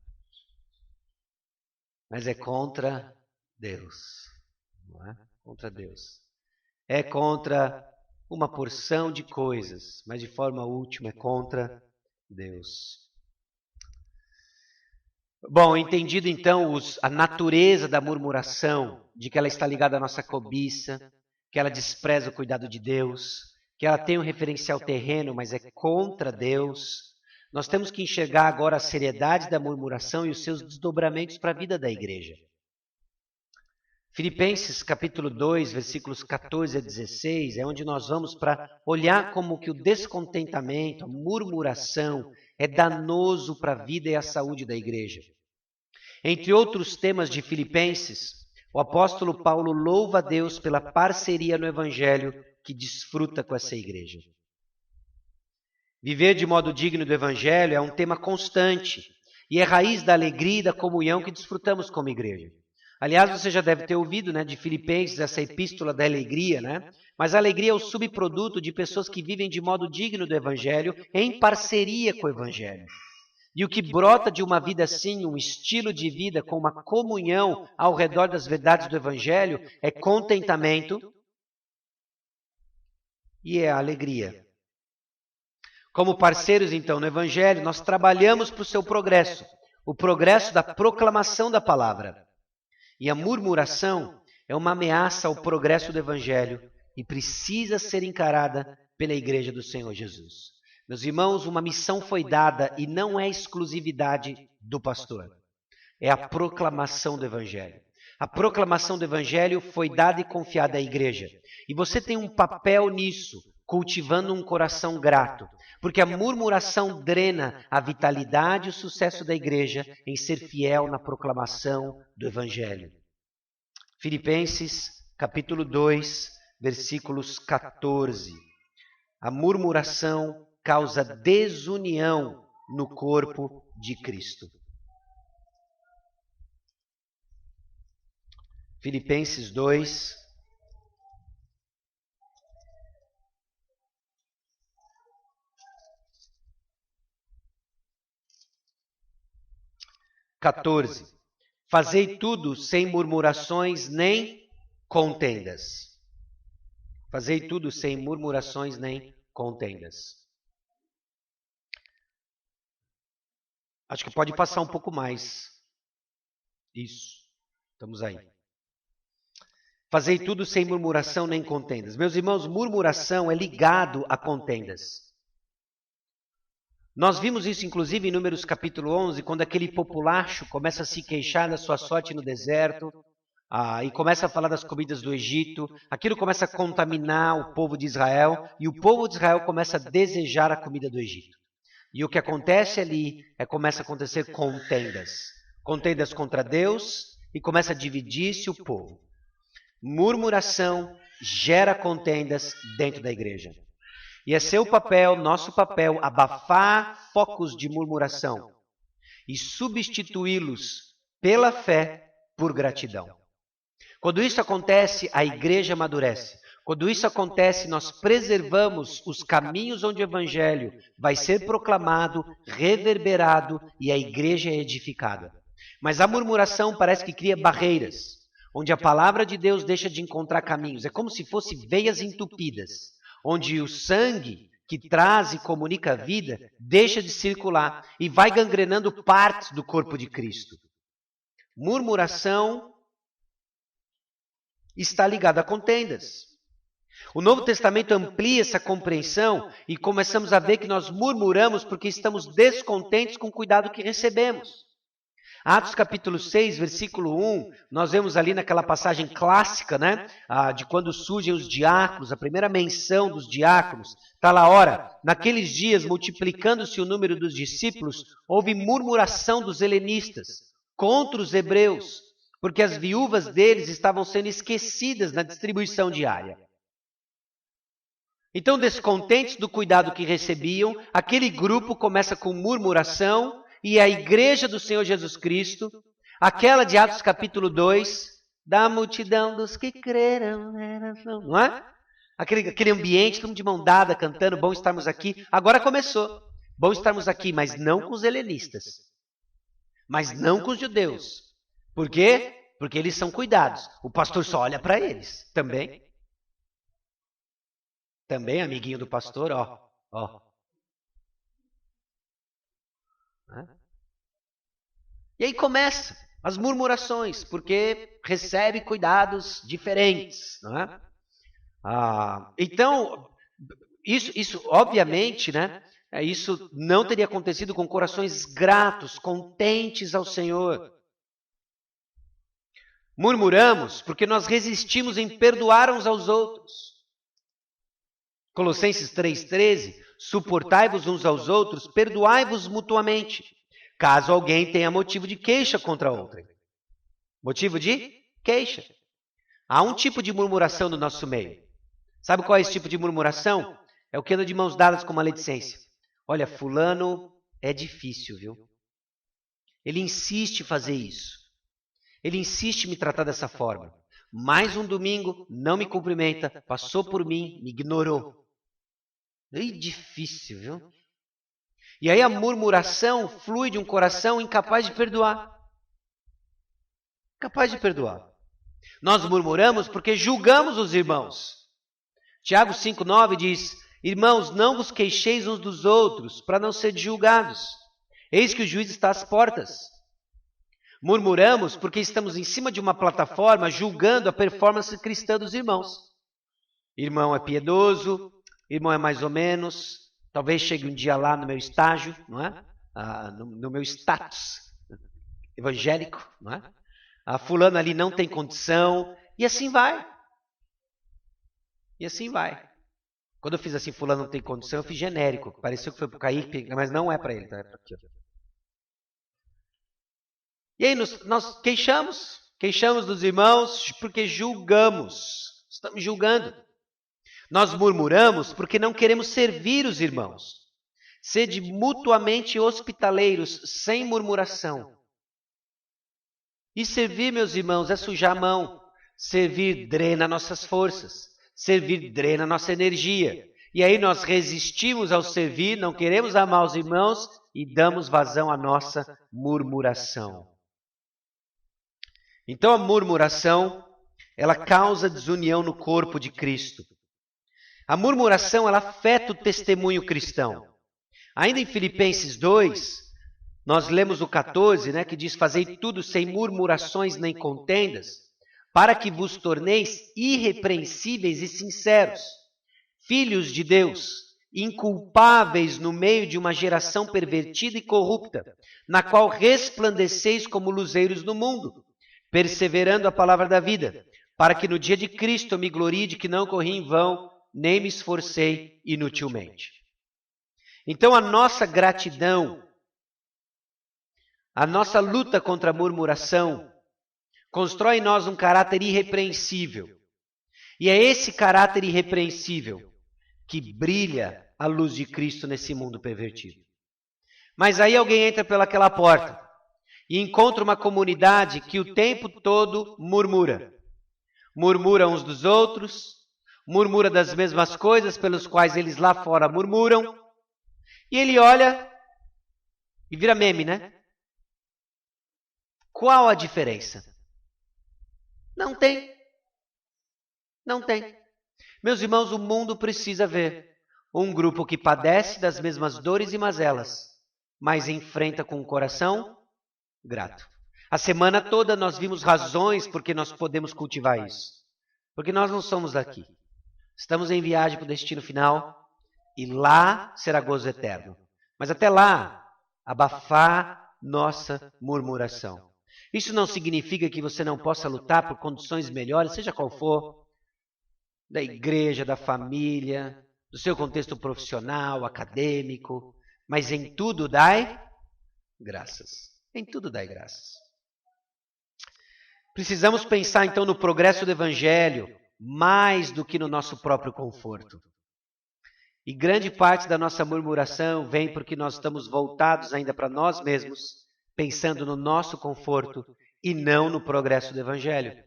Mas é contra Deus. Não é? Contra Deus. É contra uma porção de coisas, mas de forma última é contra Deus. Bom, entendido então a natureza da murmuração, de que ela está ligada à nossa cobiça, que ela despreza o cuidado de Deus, que ela tem um referencial terreno, mas é contra Deus, nós temos que enxergar agora a seriedade da murmuração e os seus desdobramentos para a vida da igreja. Filipenses capítulo 2, versículos 14 a 16, é onde nós vamos para olhar como que o descontentamento, a murmuração, é danoso para a vida e a saúde da igreja. Entre outros temas de Filipenses, o apóstolo Paulo louva a Deus pela parceria no evangelho que desfruta com essa igreja. Viver de modo digno do evangelho é um tema constante e é raiz da alegria e da comunhão que desfrutamos como igreja. Aliás, você já deve ter ouvido, né, de Filipenses, essa epístola da alegria, né? Mas a alegria é o subproduto de pessoas que vivem de modo digno do Evangelho, em parceria com o Evangelho. E o que brota de uma vida assim, um estilo de vida com uma comunhão ao redor das verdades do Evangelho, é contentamento e é alegria. Como parceiros, então, no Evangelho, nós trabalhamos para o seu progresso, o progresso da proclamação da palavra. E a murmuração é uma ameaça ao progresso do Evangelho e precisa ser encarada pela Igreja do Senhor Jesus. Meus irmãos, uma missão foi dada e não é exclusividade do pastor. É a proclamação do Evangelho. A proclamação do Evangelho foi dada e confiada à Igreja. E você tem um papel nisso, cultivando um coração grato. Porque a murmuração drena a vitalidade e o sucesso da igreja em ser fiel na proclamação do Evangelho. Filipenses, capítulo 2, versículos 14. A murmuração causa desunião no corpo de Cristo. Filipenses 2, 14. Fazei tudo sem murmurações nem contendas. Fazei tudo sem murmurações nem contendas. Acho que pode passar um pouco mais. Isso. Estamos aí. Fazei tudo sem murmuração nem contendas. Meus irmãos, murmuração é ligado a contendas. Nós vimos isso, inclusive, em Números capítulo 11, quando aquele populacho começa a se queixar da sua sorte no deserto e começa a falar das comidas do Egito. Aquilo começa a contaminar o povo de Israel e o povo de Israel começa a desejar a comida do Egito. E o que acontece ali começa a acontecer contendas. Contendas contra Deus e começa a dividir-se o povo. Murmuração gera contendas dentro da igreja. E é seu papel, nosso papel, abafar focos de murmuração e substituí-los pela fé por gratidão. Quando isso acontece, a igreja amadurece. Quando isso acontece, nós preservamos os caminhos onde o evangelho vai ser proclamado, reverberado e a igreja é edificada. Mas a murmuração parece que cria barreiras, onde a palavra de Deus deixa de encontrar caminhos. É como se fossem veias entupidas, onde o sangue que traz e comunica a vida deixa de circular e vai gangrenando partes do corpo de Cristo. Murmuração está ligada a contendas. O Novo Testamento amplia essa compreensão e começamos a ver que nós murmuramos porque estamos descontentes com o cuidado que recebemos. Atos capítulo 6, versículo 1, nós vemos ali naquela passagem clássica, né, de quando surgem os diáconos, a primeira menção dos diáconos. Está lá, ora, naqueles dias, multiplicando-se o número dos discípulos, houve murmuração dos helenistas contra os hebreus, porque as viúvas deles estavam sendo esquecidas na distribuição diária. Então, descontentes do cuidado que recebiam, aquele grupo começa com murmuração e a igreja do Senhor Jesus Cristo, aquela de Atos capítulo 2, da multidão dos que creram, não é? Aquele ambiente, todo mundo de mão dada, cantando, bom estarmos aqui. Agora começou. Bom estarmos aqui, mas não com os helenistas. Mas não com os judeus. Por quê? Porque eles são cuidados. O pastor só olha para eles. Também, amiguinho do pastor, ó. E aí começa as murmurações, porque recebe cuidados diferentes, não é? Então, isso obviamente, né? Isso não teria acontecido com corações gratos, contentes ao Senhor. Murmuramos porque nós resistimos em perdoar uns aos outros. Colossenses 3,13, suportai-vos uns aos outros, perdoai-vos mutuamente, caso alguém tenha motivo de queixa contra outrem. Motivo de queixa. Há um tipo de murmuração no nosso meio. Sabe qual é esse tipo de murmuração? É o que anda de mãos dadas com maledicência. Olha, fulano é difícil, viu? Ele insiste em fazer isso. Ele insiste em me tratar dessa forma. Mais um domingo, não me cumprimenta, passou por mim, me ignorou. É difícil, viu? E aí a murmuração flui de um coração incapaz de perdoar. Incapaz de perdoar. Nós murmuramos porque julgamos os irmãos. Tiago 5,9 diz, irmãos, não vos queixeis uns dos outros, para não serem julgados. Eis que o juiz está às portas. Murmuramos porque estamos em cima de uma plataforma julgando a performance cristã dos irmãos. Irmão é piedoso, irmão é mais ou menos, talvez chegue um dia lá no meu estágio, não é? No meu status evangélico, não é? Fulano ali não tem condição, e assim vai. E assim vai. Quando eu fiz assim, fulano não tem condição, eu fiz genérico. Pareceu que foi para o Kaique, mas não é para ele. Tá? É para aqui. E aí nós queixamos dos irmãos porque julgamos. Estamos julgando. Nós murmuramos porque não queremos servir os irmãos. Sede mutuamente hospitaleiros, sem murmuração. E servir, meus irmãos, é sujar a mão. Servir drena nossas forças. Servir drena nossa energia. E aí nós resistimos ao servir, não queremos amar os irmãos e damos vazão à nossa murmuração. Então a murmuração, ela causa desunião no corpo de Cristo. A murmuração, ela afeta o testemunho cristão. Ainda em Filipenses 2, nós lemos o 14, né, que diz, fazei tudo sem murmurações nem contendas, para que vos torneis irrepreensíveis e sinceros, filhos de Deus, inculpáveis no meio de uma geração pervertida e corrupta, na qual resplandeceis como luzeiros no mundo, perseverando a palavra da vida, para que no dia de Cristo eu me glorie de que não corri em vão, nem me esforcei inutilmente. Então a nossa gratidão, a nossa luta contra a murmuração, constrói em nós um caráter irrepreensível. E é esse caráter irrepreensível que brilha a luz de Cristo nesse mundo pervertido. Mas aí alguém entra pelaquela porta e encontra uma comunidade que o tempo todo murmura. Murmura uns dos outros, murmura das mesmas coisas pelos quais eles lá fora murmuram. E ele olha e vira meme, né? Qual a diferença? Não tem. Não tem. Meus irmãos, o mundo precisa ver um grupo que padece das mesmas dores e mazelas, mas enfrenta com o coração grato. A semana toda nós vimos razões porque nós podemos cultivar isso. Porque nós não somos daqui. Estamos em viagem para o destino final e lá será gozo eterno. Mas até lá, abafar nossa murmuração. Isso não significa que você não possa lutar por condições melhores, seja qual for, da igreja, da família, do seu contexto profissional, acadêmico, mas em tudo dai graças. Em tudo dai graças. Precisamos pensar então no progresso do evangelho mais do que no nosso próprio conforto. E grande parte da nossa murmuração vem porque nós estamos voltados ainda para nós mesmos, pensando no nosso conforto e não no progresso do Evangelho.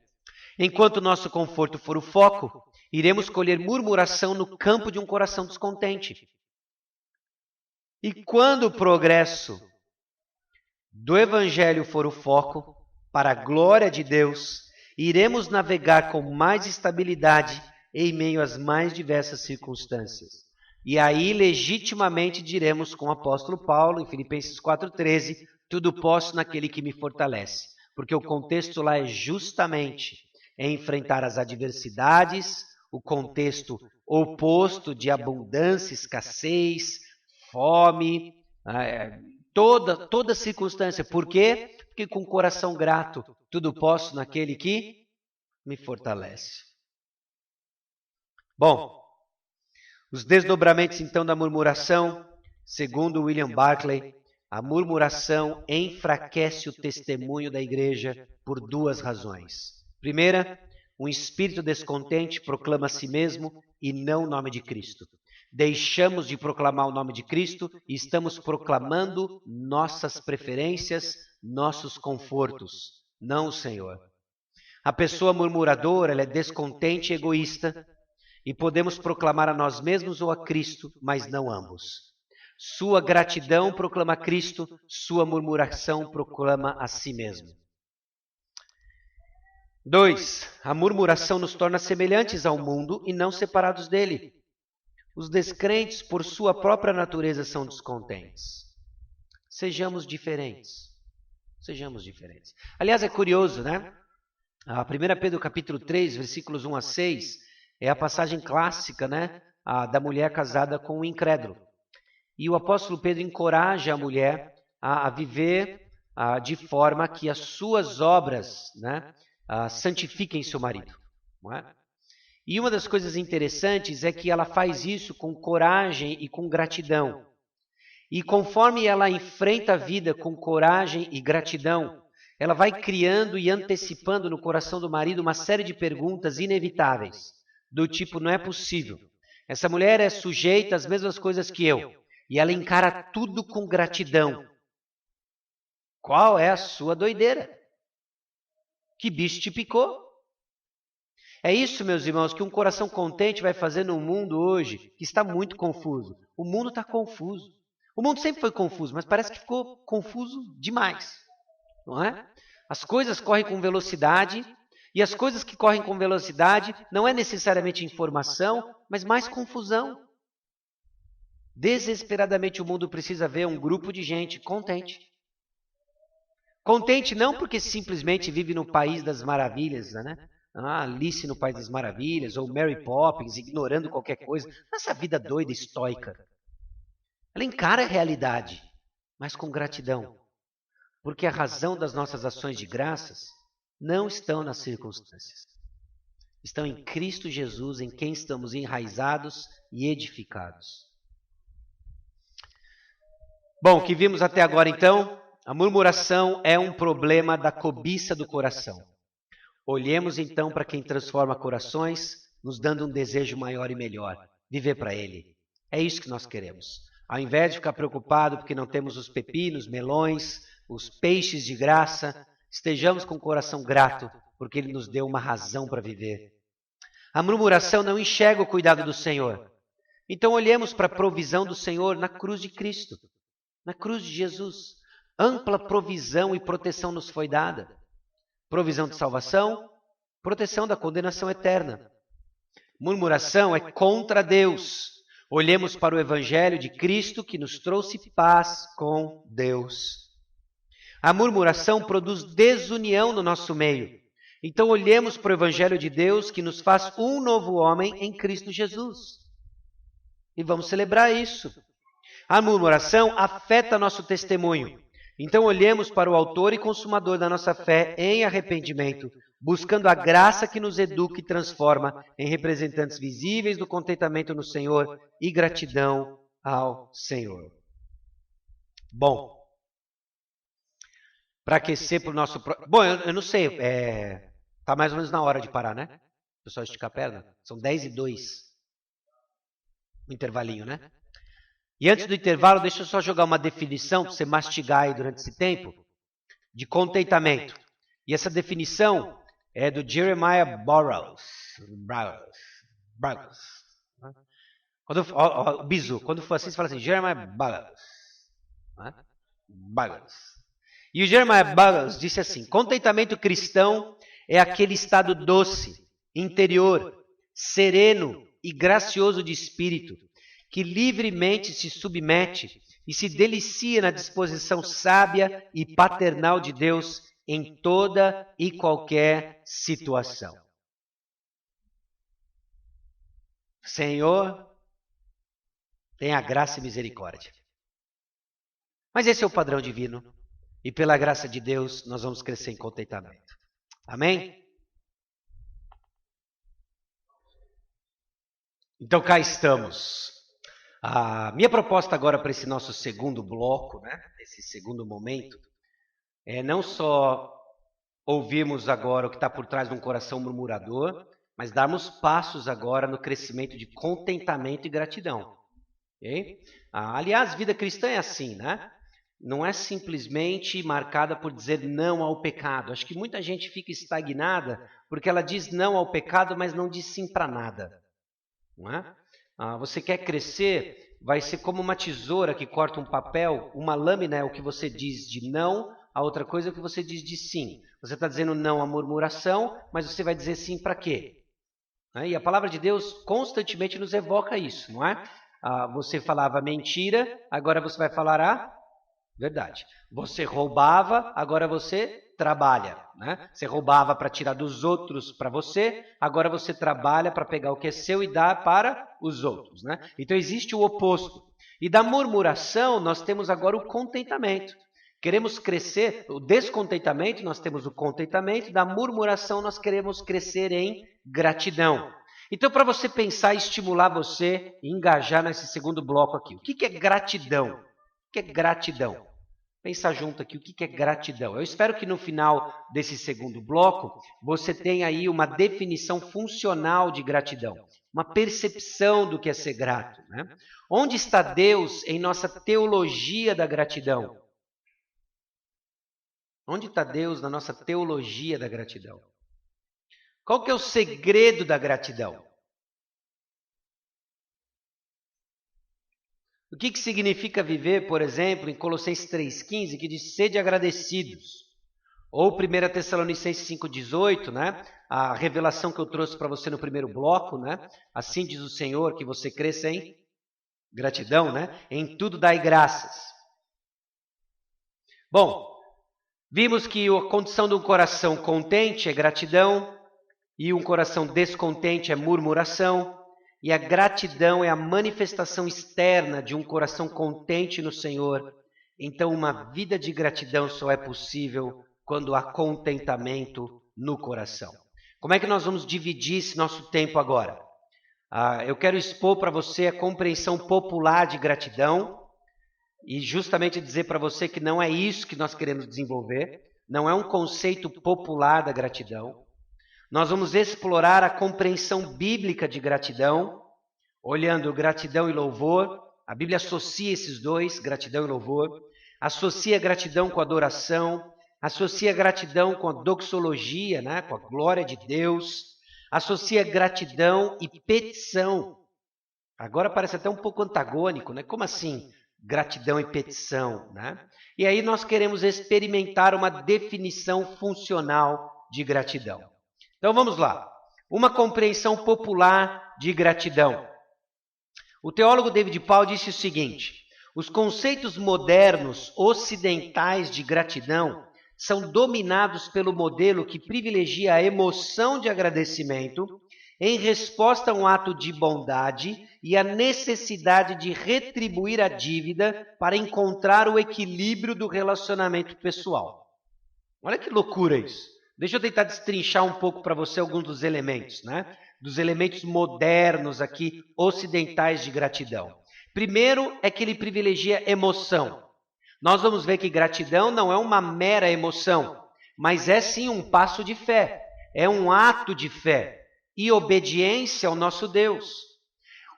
Enquanto o nosso conforto for o foco, iremos colher murmuração no campo de um coração descontente. E quando o progresso do Evangelho for o foco, para a glória de Deus, iremos navegar com mais estabilidade em meio às mais diversas circunstâncias. E aí, legitimamente, diremos com o apóstolo Paulo, em Filipenses 4,13, tudo posso naquele que me fortalece. Porque o contexto lá é justamente enfrentar as adversidades, o contexto oposto de abundância, escassez, fome, toda circunstância. Por quê? Porque com o coração grato, tudo posso naquele que me fortalece. Bom, os desdobramentos então da murmuração, segundo William Barclay, a murmuração enfraquece o testemunho da igreja por duas razões. Primeira, um espírito descontente proclama a si mesmo e não o nome de Cristo. Deixamos de proclamar o nome de Cristo e estamos proclamando nossas preferências, nossos confortos, não o Senhor. A pessoa murmuradora, ela é descontente e egoísta, e podemos proclamar a nós mesmos ou a Cristo, mas não ambos. Sua gratidão proclama Cristo, sua murmuração proclama a si mesmo. 2. A murmuração nos torna semelhantes ao mundo e não separados dele. Os descrentes, por sua própria natureza, são descontentes. Sejamos diferentes. Sejamos diferentes. Aliás, é curioso, né? A 1 Pedro capítulo 3, versículos 1 a 6, é a passagem clássica, né, da mulher casada com um incrédulo. E o apóstolo Pedro encoraja a mulher a viver de forma que as suas obras, né, santifiquem seu marido. Não é? E uma das coisas interessantes é que ela faz isso com coragem e com gratidão. E conforme ela enfrenta a vida com coragem e gratidão, ela vai criando e antecipando no coração do marido uma série de perguntas inevitáveis. Do tipo, não é possível. Essa mulher é sujeita às mesmas coisas que eu. E ela encara tudo com gratidão. Qual é a sua doideira? Que bicho te picou? É isso, meus irmãos, que um coração contente vai fazer no mundo hoje, que está muito confuso. O mundo está confuso. O mundo sempre foi confuso, mas parece que ficou confuso demais. Não é? As coisas correm com velocidade. E as coisas que correm com velocidade não é necessariamente informação, mas mais confusão. Desesperadamente o mundo precisa ver um grupo de gente contente. Contente não porque simplesmente vive no país das maravilhas, né? Alice no País das Maravilhas, ou Mary Poppins, ignorando qualquer coisa. Essa vida doida, estoica. Ela encara a realidade, mas com gratidão. Porque a razão das nossas ações de graças não estão nas circunstâncias. Estão em Cristo Jesus, em quem estamos enraizados e edificados. Bom, o que vimos até agora então, a murmuração é um problema da cobiça do coração. Olhemos então para quem transforma corações, nos dando um desejo maior e melhor, viver para Ele. É isso que nós queremos. Ao invés de ficar preocupado porque não temos os pepinos, melões, os peixes de graça, estejamos com o coração grato, porque Ele nos deu uma razão para viver. A murmuração não enxerga o cuidado do Senhor. Então olhemos para a provisão do Senhor na cruz de Cristo, na cruz de Jesus. Ampla provisão e proteção nos foi dada. Provisão de salvação, proteção da condenação eterna. Murmuração é contra Deus. Olhemos para o Evangelho de Cristo que nos trouxe paz com Deus. A murmuração produz desunião no nosso meio. Então olhemos para o Evangelho de Deus que nos faz um novo homem em Cristo Jesus. E vamos celebrar isso. A murmuração afeta nosso testemunho. Então olhemos para o autor e consumador da nossa fé em arrependimento, buscando a graça que nos educa e transforma em representantes visíveis do contentamento no Senhor e gratidão ao Senhor. Bom, para aquecer para o nosso... Bom, eu não sei, está mais ou menos na hora de parar, né? O pessoal estica a perna. São 10:02. Um intervalinho, né? E antes do intervalo, deixa eu só jogar uma definição para você mastigar aí durante esse tempo, de contentamento. E essa definição é do Jeremiah Burroughs. O bizu, quando for assim, você fala assim, Jeremiah Burroughs. E o Jeremiah Burroughs disse assim, contentamento cristão é aquele estado doce, interior, sereno e gracioso de espírito, que livremente se submete e se delicia na disposição sábia e paternal de Deus em toda e qualquer situação. Senhor, tenha graça e misericórdia. Mas esse é o padrão divino e pela graça de Deus nós vamos crescer em contentamento. Amém? Então cá estamos. A minha proposta agora para esse nosso segundo bloco, né? Esse segundo momento, é não só ouvirmos agora o que está por trás de um coração murmurador, mas darmos passos agora no crescimento de contentamento e gratidão. Okay? Aliás, vida cristã é assim, né? Não é simplesmente marcada por dizer não ao pecado. Acho que muita gente fica estagnada porque ela diz não ao pecado, mas não diz sim para nada. Não é? Você quer crescer, vai ser como uma tesoura que corta um papel, uma lâmina é o que você diz de não, a outra coisa é o que você diz de sim. Você está dizendo não à murmuração, mas você vai dizer sim para quê? E a palavra de Deus constantemente nos evoca isso, não é? Você falava mentira, agora você vai falar a verdade. Você roubava, agora você trabalha. Né? Você roubava para tirar dos outros para você, agora você trabalha para pegar o que é seu e dar para os outros. Né? Então existe o oposto. E da murmuração nós temos agora o contentamento. Queremos crescer, o descontentamento, nós temos o contentamento, da murmuração nós queremos crescer em gratidão. Então, para você pensar e estimular você e engajar nesse segundo bloco aqui, o que é gratidão? O que é gratidão? Pensa junto aqui, o que é gratidão? Eu espero que no final desse segundo bloco, você tenha aí uma definição funcional de gratidão, uma percepção do que é ser grato. Né? Onde está Deus em nossa teologia da gratidão? Onde está Deus na nossa teologia da gratidão? Qual que é o segredo da gratidão? O que significa viver, por exemplo, em Colossenses 3,15, que diz sede agradecidos? Ou 1 Tessalonicenses 5,18, né? A revelação que eu trouxe para você no primeiro bloco, né? Assim diz o Senhor, que você cresça em gratidão, né? Em tudo dai graças. Bom, vimos que a condição de um coração contente é gratidão, e um coração descontente é murmuração, e a gratidão é a manifestação externa de um coração contente no Senhor. Então, uma vida de gratidão só é possível quando há contentamento no coração. Como é que nós vamos dividir esse nosso tempo agora? Eu quero expor para você a compreensão popular de gratidão e justamente dizer para você que não é isso que nós queremos desenvolver, não é um conceito popular da gratidão. Nós vamos explorar a compreensão bíblica de gratidão, olhando gratidão e louvor. A Bíblia associa esses dois, gratidão e louvor. Associa gratidão com adoração, associa gratidão com a doxologia, né? Com a glória de Deus. Associa gratidão e petição. Agora parece até um pouco antagônico, né? Como assim gratidão e petição, né? E aí nós queremos experimentar uma definição funcional de gratidão. Então vamos lá, uma compreensão popular de gratidão. O teólogo David Paul disse o seguinte, os conceitos modernos ocidentais de gratidão são dominados pelo modelo que privilegia a emoção de agradecimento em resposta a um ato de bondade e a necessidade de retribuir a dívida para encontrar o equilíbrio do relacionamento pessoal. Olha que loucura isso. Deixa eu tentar destrinchar um pouco para você alguns dos elementos, né? Dos elementos modernos aqui, ocidentais de gratidão. Primeiro é que ele privilegia emoção. Nós vamos ver que gratidão não é uma mera emoção, mas é sim um passo de fé, é um ato de fé e obediência ao nosso Deus.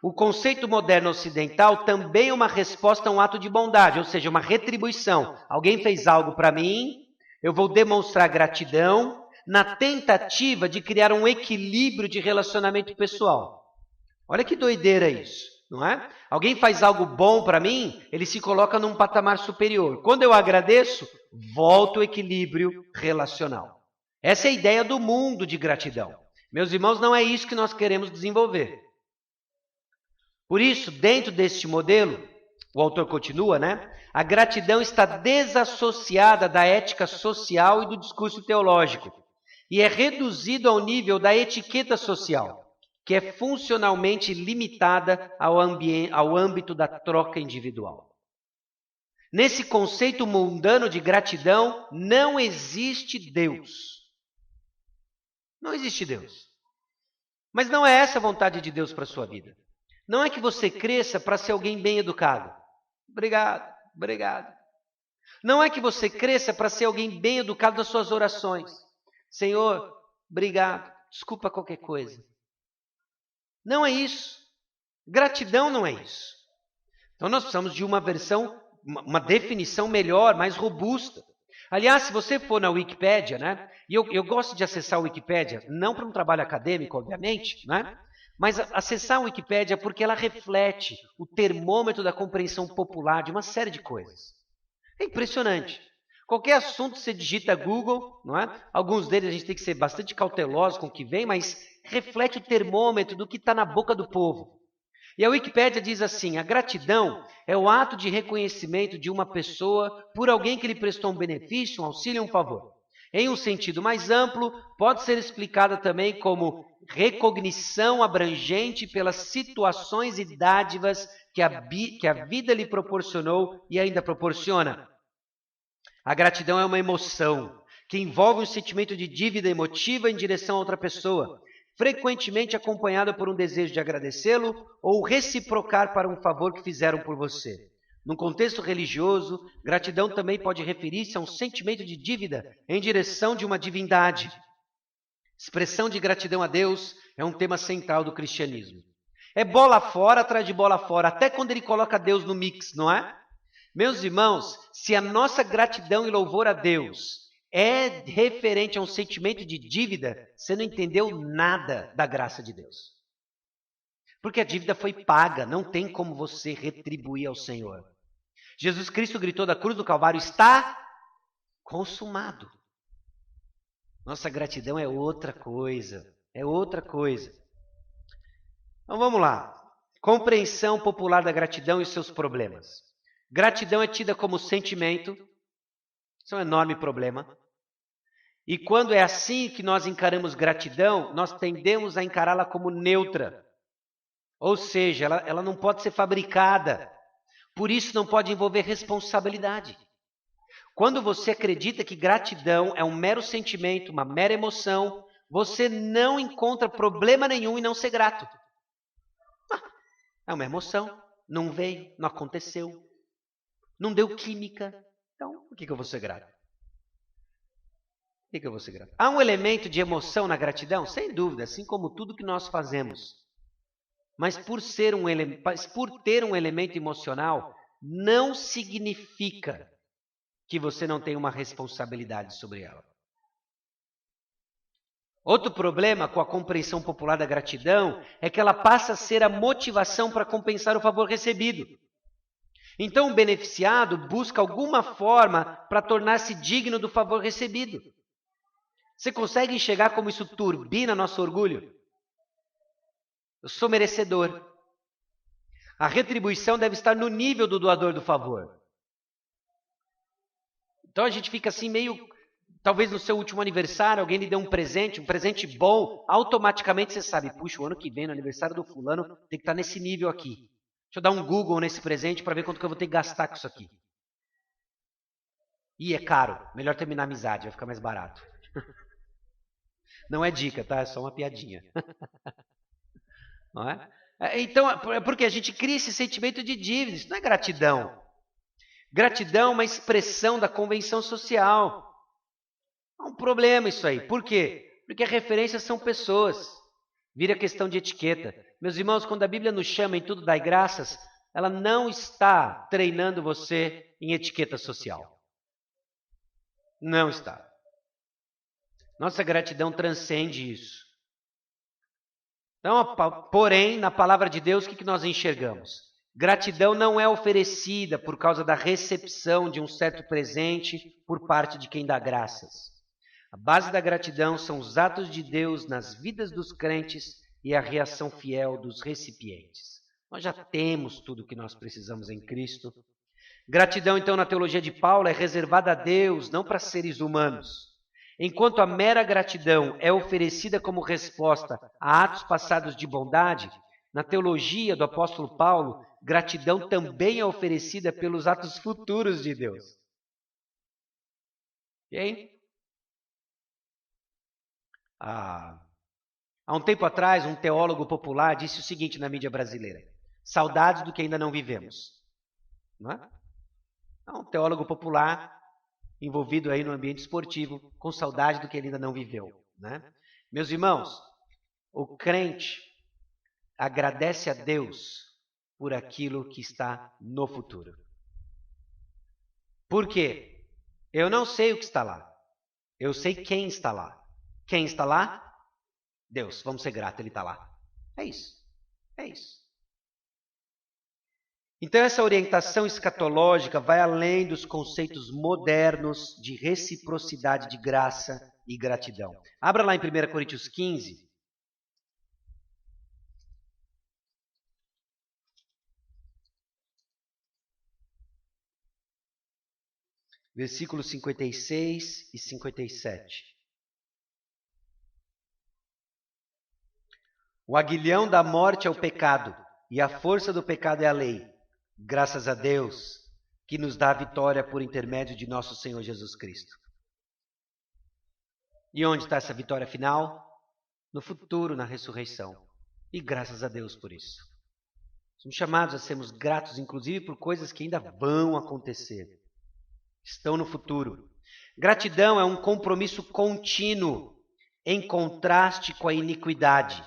o conceito moderno ocidental também é uma resposta a um ato de bondade, ou seja, uma retribuição. Alguém fez algo para mim, eu vou demonstrar gratidão na tentativa de criar um equilíbrio de relacionamento pessoal. Olha que doideira isso, não é? Alguém faz algo bom para mim, ele se coloca num patamar superior. Quando eu agradeço, volta o equilíbrio relacional. Essa é a ideia do mundo de gratidão. Meus irmãos, não é isso que nós queremos desenvolver. Por isso, dentro deste modelo, o autor continua, né? A gratidão está desassociada da ética social e do discurso teológico e é reduzido ao nível da etiqueta social, que é funcionalmente limitada ao âmbito da troca individual. Nesse conceito mundano de gratidão, não existe Deus. Não existe Deus. Mas não é essa a vontade de Deus para a sua vida. Não é que você cresça para ser alguém bem educado. Obrigado, obrigado. Não é que você cresça para ser alguém bem educado nas suas orações. Senhor, obrigado, desculpa qualquer coisa. Não é isso. Gratidão não é isso. Então nós precisamos de uma versão, uma definição melhor, mais robusta. Aliás, se você for na Wikipédia, né? E eu gosto de acessar a Wikipédia, não para um trabalho acadêmico, obviamente, né? Mas acessar a Wikipédia porque ela reflete o termômetro da compreensão popular de uma série de coisas. É impressionante. Qualquer assunto você digita Google, não é? Alguns deles a gente tem que ser bastante cauteloso com o que vem, mas reflete o termômetro do que está na boca do povo. E a Wikipédia diz assim: a gratidão é o ato de reconhecimento de uma pessoa por alguém que lhe prestou um benefício, um auxílio ou um favor. Em um sentido mais amplo, pode ser explicada também como recognição abrangente pelas situações e dádivas que a vida lhe proporcionou e ainda proporciona. A gratidão é uma emoção que envolve um sentimento de dívida emotiva em direção a outra pessoa, frequentemente acompanhada por um desejo de agradecê-lo ou reciprocar para um favor que fizeram por você. Num contexto religioso, gratidão também pode referir-se a um sentimento de dívida em direção de uma divindade. Expressão de gratidão a Deus é um tema central do cristianismo. É bola fora atrás de bola fora, até quando ele coloca Deus no mix, não é? Meus irmãos, se a nossa gratidão e louvor a Deus é referente a um sentimento de dívida, você não entendeu nada da graça de Deus. Porque a dívida foi paga, não tem como você retribuir ao Senhor. Jesus Cristo gritou da cruz do Calvário: está consumado. Nossa gratidão é outra coisa, é outra coisa. Então vamos lá. Compreensão popular da gratidão e seus problemas. Gratidão é tida como sentimento, isso é um enorme problema. E quando é assim que nós encaramos gratidão, nós tendemos a encará-la como neutra. Ou seja, ela não pode ser fabricada. Por isso não pode envolver responsabilidade. Quando você acredita que gratidão é um mero sentimento, uma mera emoção, você não encontra problema nenhum em não ser grato. É uma emoção, não veio, não aconteceu, não deu química. Então, por que eu vou ser grato? Por que eu vou ser grato? Há um elemento de emoção na gratidão? Sem dúvida, assim como tudo que nós fazemos. Mas por ter um elemento emocional, não significa que você não tem uma responsabilidade sobre ela. Outro problema com a compreensão popular da gratidão é que ela passa a ser a motivação para compensar o favor recebido. Então o beneficiado busca alguma forma para tornar-se digno do favor recebido. Você consegue enxergar como isso turbina nosso orgulho? Eu sou merecedor. A retribuição deve estar no nível do doador do favor. Então a gente fica assim meio... Talvez no seu último aniversário alguém lhe dê um presente bom, automaticamente você sabe, puxa, o ano que vem, no aniversário do fulano, tem que estar nesse nível aqui. Deixa eu dar um Google nesse presente para ver quanto que eu vou ter que gastar com isso aqui. Ih, é caro, melhor terminar a amizade, vai ficar mais barato. Não é dica, tá? É só uma piadinha. Não é? Então, é porque a gente cria esse sentimento de dívida, isso não é gratidão. Gratidão é uma expressão da convenção social. É um problema isso aí. Por quê? Porque as referências são pessoas. Vira questão de etiqueta. Meus irmãos, quando a Bíblia nos chama em tudo dai graças, ela não está treinando você em etiqueta social. Não está. Nossa gratidão transcende isso. Então, porém, na palavra de Deus, o que nós enxergamos? Gratidão não é oferecida por causa da recepção de um certo presente por parte de quem dá graças. A base da gratidão são os atos de Deus nas vidas dos crentes e a reação fiel dos recipientes. Nós já temos tudo o que nós precisamos em Cristo. Gratidão, então, na teologia de Paulo, é reservada a Deus, não para seres humanos. Enquanto a mera gratidão é oferecida como resposta a atos passados de bondade, na teologia do apóstolo Paulo, gratidão também é oferecida pelos atos futuros de Deus. E aí? Há um tempo atrás, um teólogo popular disse o seguinte na mídia brasileira: saudades do que ainda não vivemos. Não é? Um teólogo popular envolvido aí no ambiente esportivo, com saudade do que ele ainda não viveu. Né? Meus irmãos, o crente agradece a Deus por aquilo que está no futuro. Por quê? Eu não sei o que está lá. Eu sei quem está lá. Quem está lá? Deus. Vamos ser gratos, Ele está lá. É isso. É isso. Então, essa orientação escatológica vai além dos conceitos modernos de reciprocidade de graça e gratidão. Abra lá em 1 Coríntios 15. Versículos 56 e 57. O aguilhão da morte é o pecado, e a força do pecado é a lei. Graças a Deus, que nos dá a vitória por intermédio de nosso Senhor Jesus Cristo. E onde está essa vitória final? No futuro, na ressurreição. E graças a Deus por isso. Somos chamados a sermos gratos, inclusive, por coisas que ainda vão acontecer. Estão no futuro. Gratidão é um compromisso contínuo, em contraste com a iniquidade.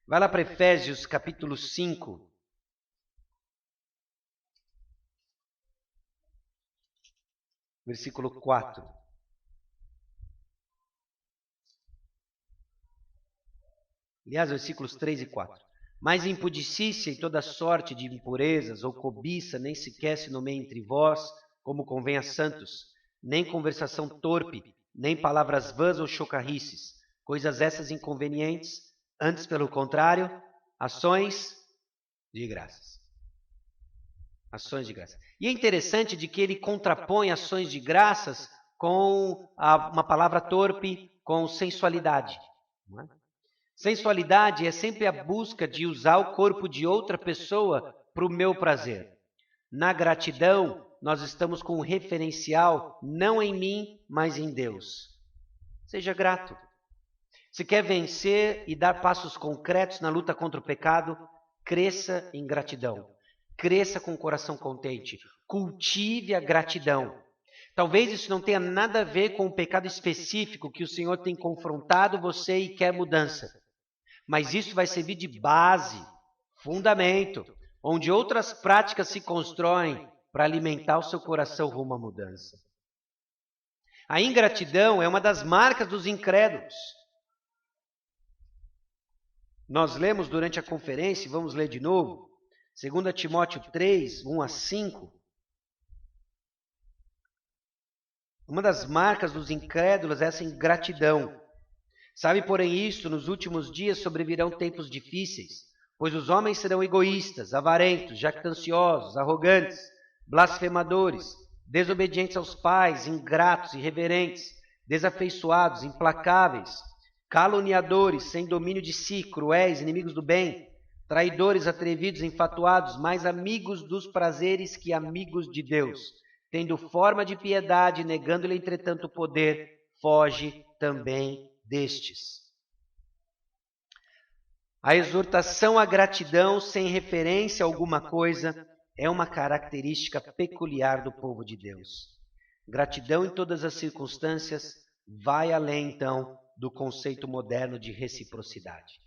Vai lá para Efésios, capítulo 5. Versículo 4. Aliás, versículos 3 e 4. Mas impudicícia e toda sorte de impurezas ou cobiça nem sequer se nomeia entre vós, como convém a santos, nem conversação torpe, nem palavras vãs ou chocarrices, coisas essas inconvenientes, antes, pelo contrário, ações de graças. Ações de graça. E é interessante de que ele contrapõe ações de graças com uma palavra torpe, com sensualidade. Não é? Sensualidade é sempre a busca de usar o corpo de outra pessoa para o meu prazer. Na gratidão, nós estamos com um referencial não em mim, mas em Deus. Seja grato. Se quer vencer e dar passos concretos na luta contra o pecado, cresça em gratidão. Cresça com o coração contente. Cultive a gratidão. Talvez isso não tenha nada a ver com o pecado específico que o Senhor tem confrontado você e quer mudança. Mas isso vai servir de base, fundamento, onde outras práticas se constroem para alimentar o seu coração rumo à mudança. A ingratidão é uma das marcas dos incrédulos. Nós lemos durante a conferência, e vamos ler de novo, 2 Timóteo 3, 1 a 5. Uma das marcas dos incrédulos é essa ingratidão. Sabe, porém, isto, nos últimos dias sobrevirão tempos difíceis, pois os homens serão egoístas, avarentos, jactanciosos, arrogantes, blasfemadores, desobedientes aos pais, ingratos, irreverentes, desafeiçoados, implacáveis, caluniadores, sem domínio de si, cruéis, inimigos do bem, traidores, atrevidos, enfatuados, mais amigos dos prazeres que amigos de Deus, tendo forma de piedade, negando-lhe, entretanto, o poder, foge também destes. A exortação à gratidão sem referência a alguma coisa é uma característica peculiar do povo de Deus. Gratidão em todas as circunstâncias vai além, então, do conceito moderno de reciprocidade.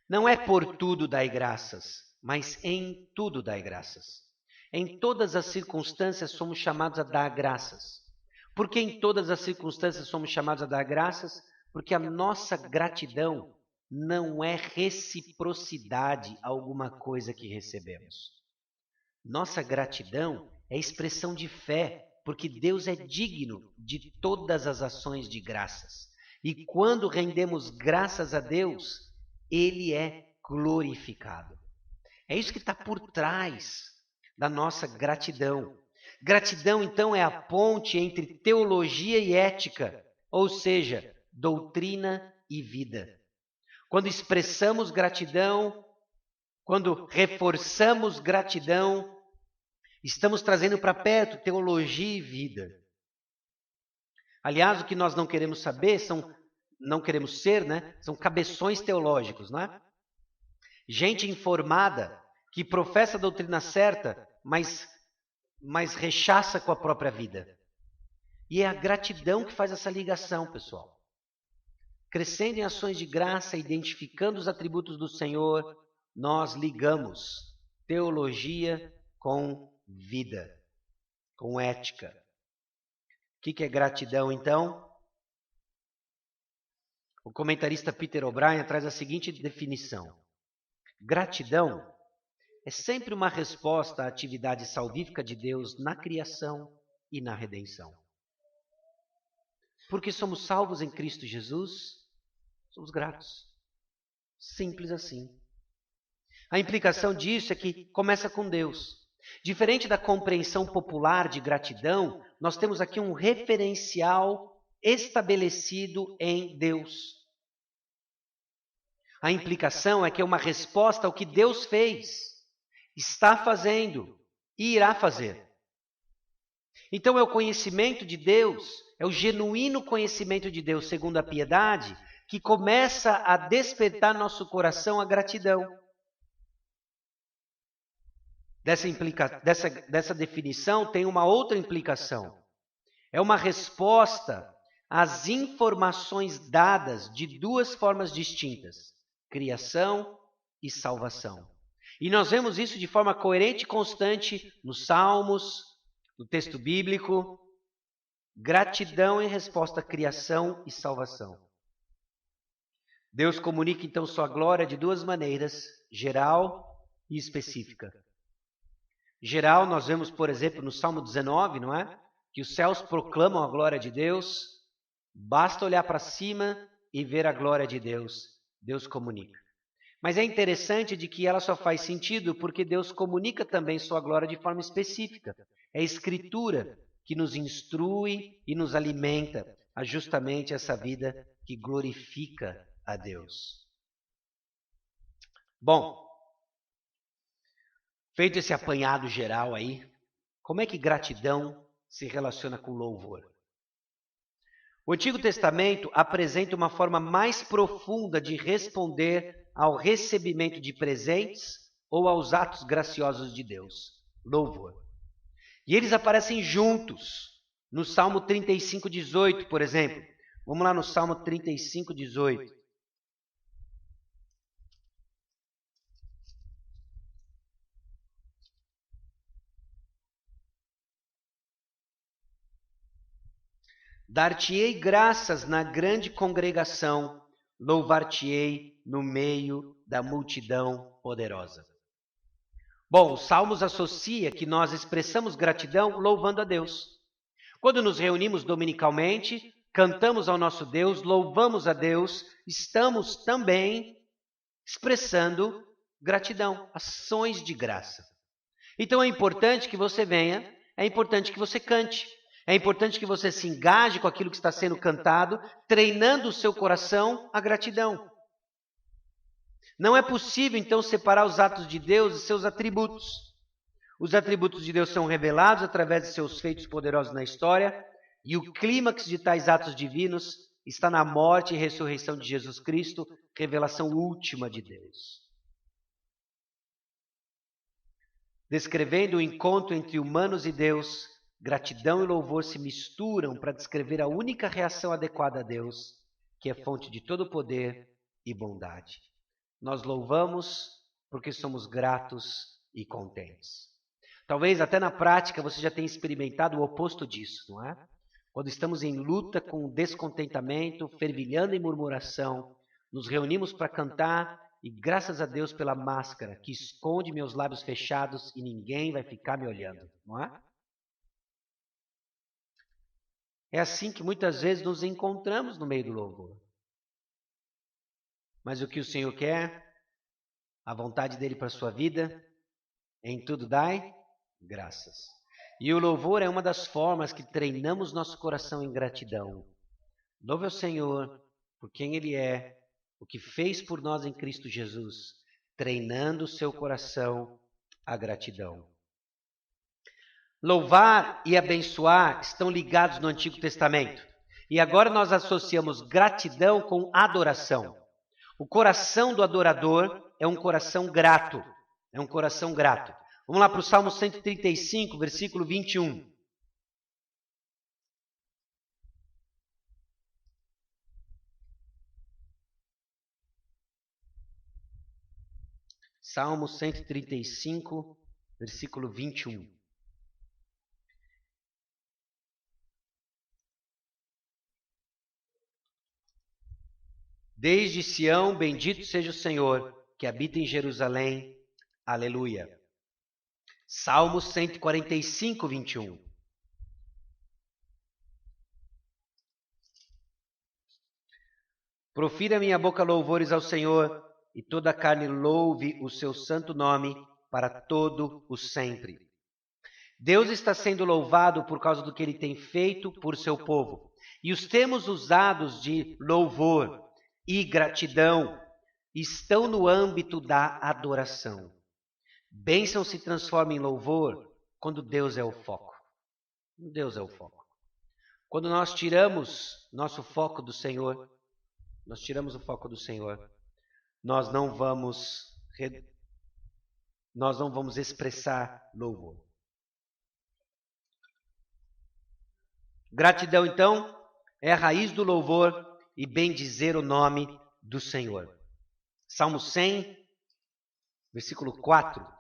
Não é por tudo dai graças, mas em tudo dai graças. Em todas as circunstâncias somos chamados a dar graças. Por que em todas as circunstâncias somos chamados a dar graças? Porque a nossa gratidão não é reciprocidade a alguma coisa que recebemos. Nossa gratidão é expressão de fé, porque Deus é digno de todas as ações de graças. E quando rendemos graças a Deus, Ele é glorificado. É isso que está por trás da nossa gratidão. Gratidão, então, é a ponte entre teologia e ética, ou seja, doutrina e vida. Quando expressamos gratidão, quando reforçamos gratidão, estamos trazendo para perto teologia e vida. Aliás, o que nós não queremos saber não queremos ser, né? São cabeções teológicos, né? Gente informada que professa a doutrina certa, mas rechaça com a própria vida. E é a gratidão que faz essa ligação, pessoal. Crescendo em ações de graça, identificando os atributos do Senhor, nós ligamos teologia com vida, com ética. O que é gratidão, então? O comentarista Peter O'Brien traz a seguinte definição. Gratidão é sempre uma resposta à atividade salvífica de Deus na criação e na redenção. Porque somos salvos em Cristo Jesus, somos gratos. Simples assim. A implicação disso é que começa com Deus. Diferente da compreensão popular de gratidão, nós temos aqui um referencial estabelecido em Deus. A implicação é que é uma resposta ao que Deus fez, está fazendo e irá fazer. Então é o conhecimento de Deus, é o genuíno conhecimento de Deus, segundo a piedade, que começa a despertar nosso coração a gratidão. Dessa definição tem uma outra implicação. É uma resposta às informações dadas de duas formas distintas: criação e salvação. E nós vemos isso de forma coerente e constante nos Salmos, no texto bíblico. Gratidão em resposta à criação e salvação. Deus comunica então sua glória de duas maneiras, geral e específica. Geral, nós vemos, por exemplo, no Salmo 19, não é? Que os céus proclamam a glória de Deus. Basta olhar para cima e ver a glória de Deus. Deus comunica. Mas é interessante de que ela só faz sentido porque Deus comunica também sua glória de forma específica. É a Escritura que nos instrui e nos alimenta a justamente essa vida que glorifica a Deus. Bom, feito esse apanhado geral aí, como é que gratidão se relaciona com louvor? O Antigo Testamento apresenta uma forma mais profunda de responder ao recebimento de presentes ou aos atos graciosos de Deus, louvor. E eles aparecem juntos no Salmo 35, 18, por exemplo. Vamos lá no Salmo 35, 18. Dar-te-ei graças na grande congregação, louvar-te-ei no meio da multidão poderosa. Bom, os Salmos associa que nós expressamos gratidão louvando a Deus. Quando nos reunimos dominicalmente, cantamos ao nosso Deus, louvamos a Deus, estamos também expressando gratidão, ações de graça. Então é importante que você venha, é importante que você cante. É importante que você se engaje com aquilo que está sendo cantado, treinando o seu coração à gratidão. Não é possível, então, separar os atos de Deus e seus atributos. Os atributos de Deus são revelados através de seus feitos poderosos na história, e o clímax de tais atos divinos está na morte e ressurreição de Jesus Cristo, revelação última de Deus. Descrevendo o encontro entre humanos e Deus, gratidão e louvor se misturam para descrever a única reação adequada a Deus, que é fonte de todo poder e bondade. nós louvamos porque somos gratos e contentes. Talvez até na prática você já tenha experimentado o oposto disso, não é? Quando estamos em luta com descontentamento, fervilhando em murmuração, nos reunimos para cantar e graças a Deus pela máscara que esconde meus lábios fechados e ninguém vai ficar me olhando, não é? É assim que muitas vezes nos encontramos no meio do louvor. Mas o que o Senhor quer, a vontade dele para a sua vida, em tudo dai graças. E o louvor é uma das formas que treinamos nosso coração em gratidão. Louve ao Senhor por quem Ele é, o que fez por nós em Cristo Jesus, treinando o seu coração à gratidão. Louvar e abençoar estão ligados no Antigo Testamento. E agora nós associamos gratidão com adoração. O coração do adorador é um coração grato. É um coração grato. Vamos lá para o Salmo 135, versículo 21. Salmo 135, versículo 21. Desde Sião, bendito seja o Senhor, que habita em Jerusalém. Aleluia. Salmo 145, 21. Profira minha boca louvores ao Senhor, e toda a carne louve o seu santo nome para todo o sempre. Deus está sendo louvado por causa do que Ele tem feito por seu povo. E os termos usados de louvor e gratidão estão no âmbito da adoração. Bênção se transforma em louvor quando Deus é o foco. Deus é o foco. Quando nós tiramos nosso foco do Senhor, nós tiramos o foco do Senhor, nós não vamos expressar louvor. Gratidão, então, é a raiz do louvor e bendizer o nome do Senhor. Salmo 100, versículo 4.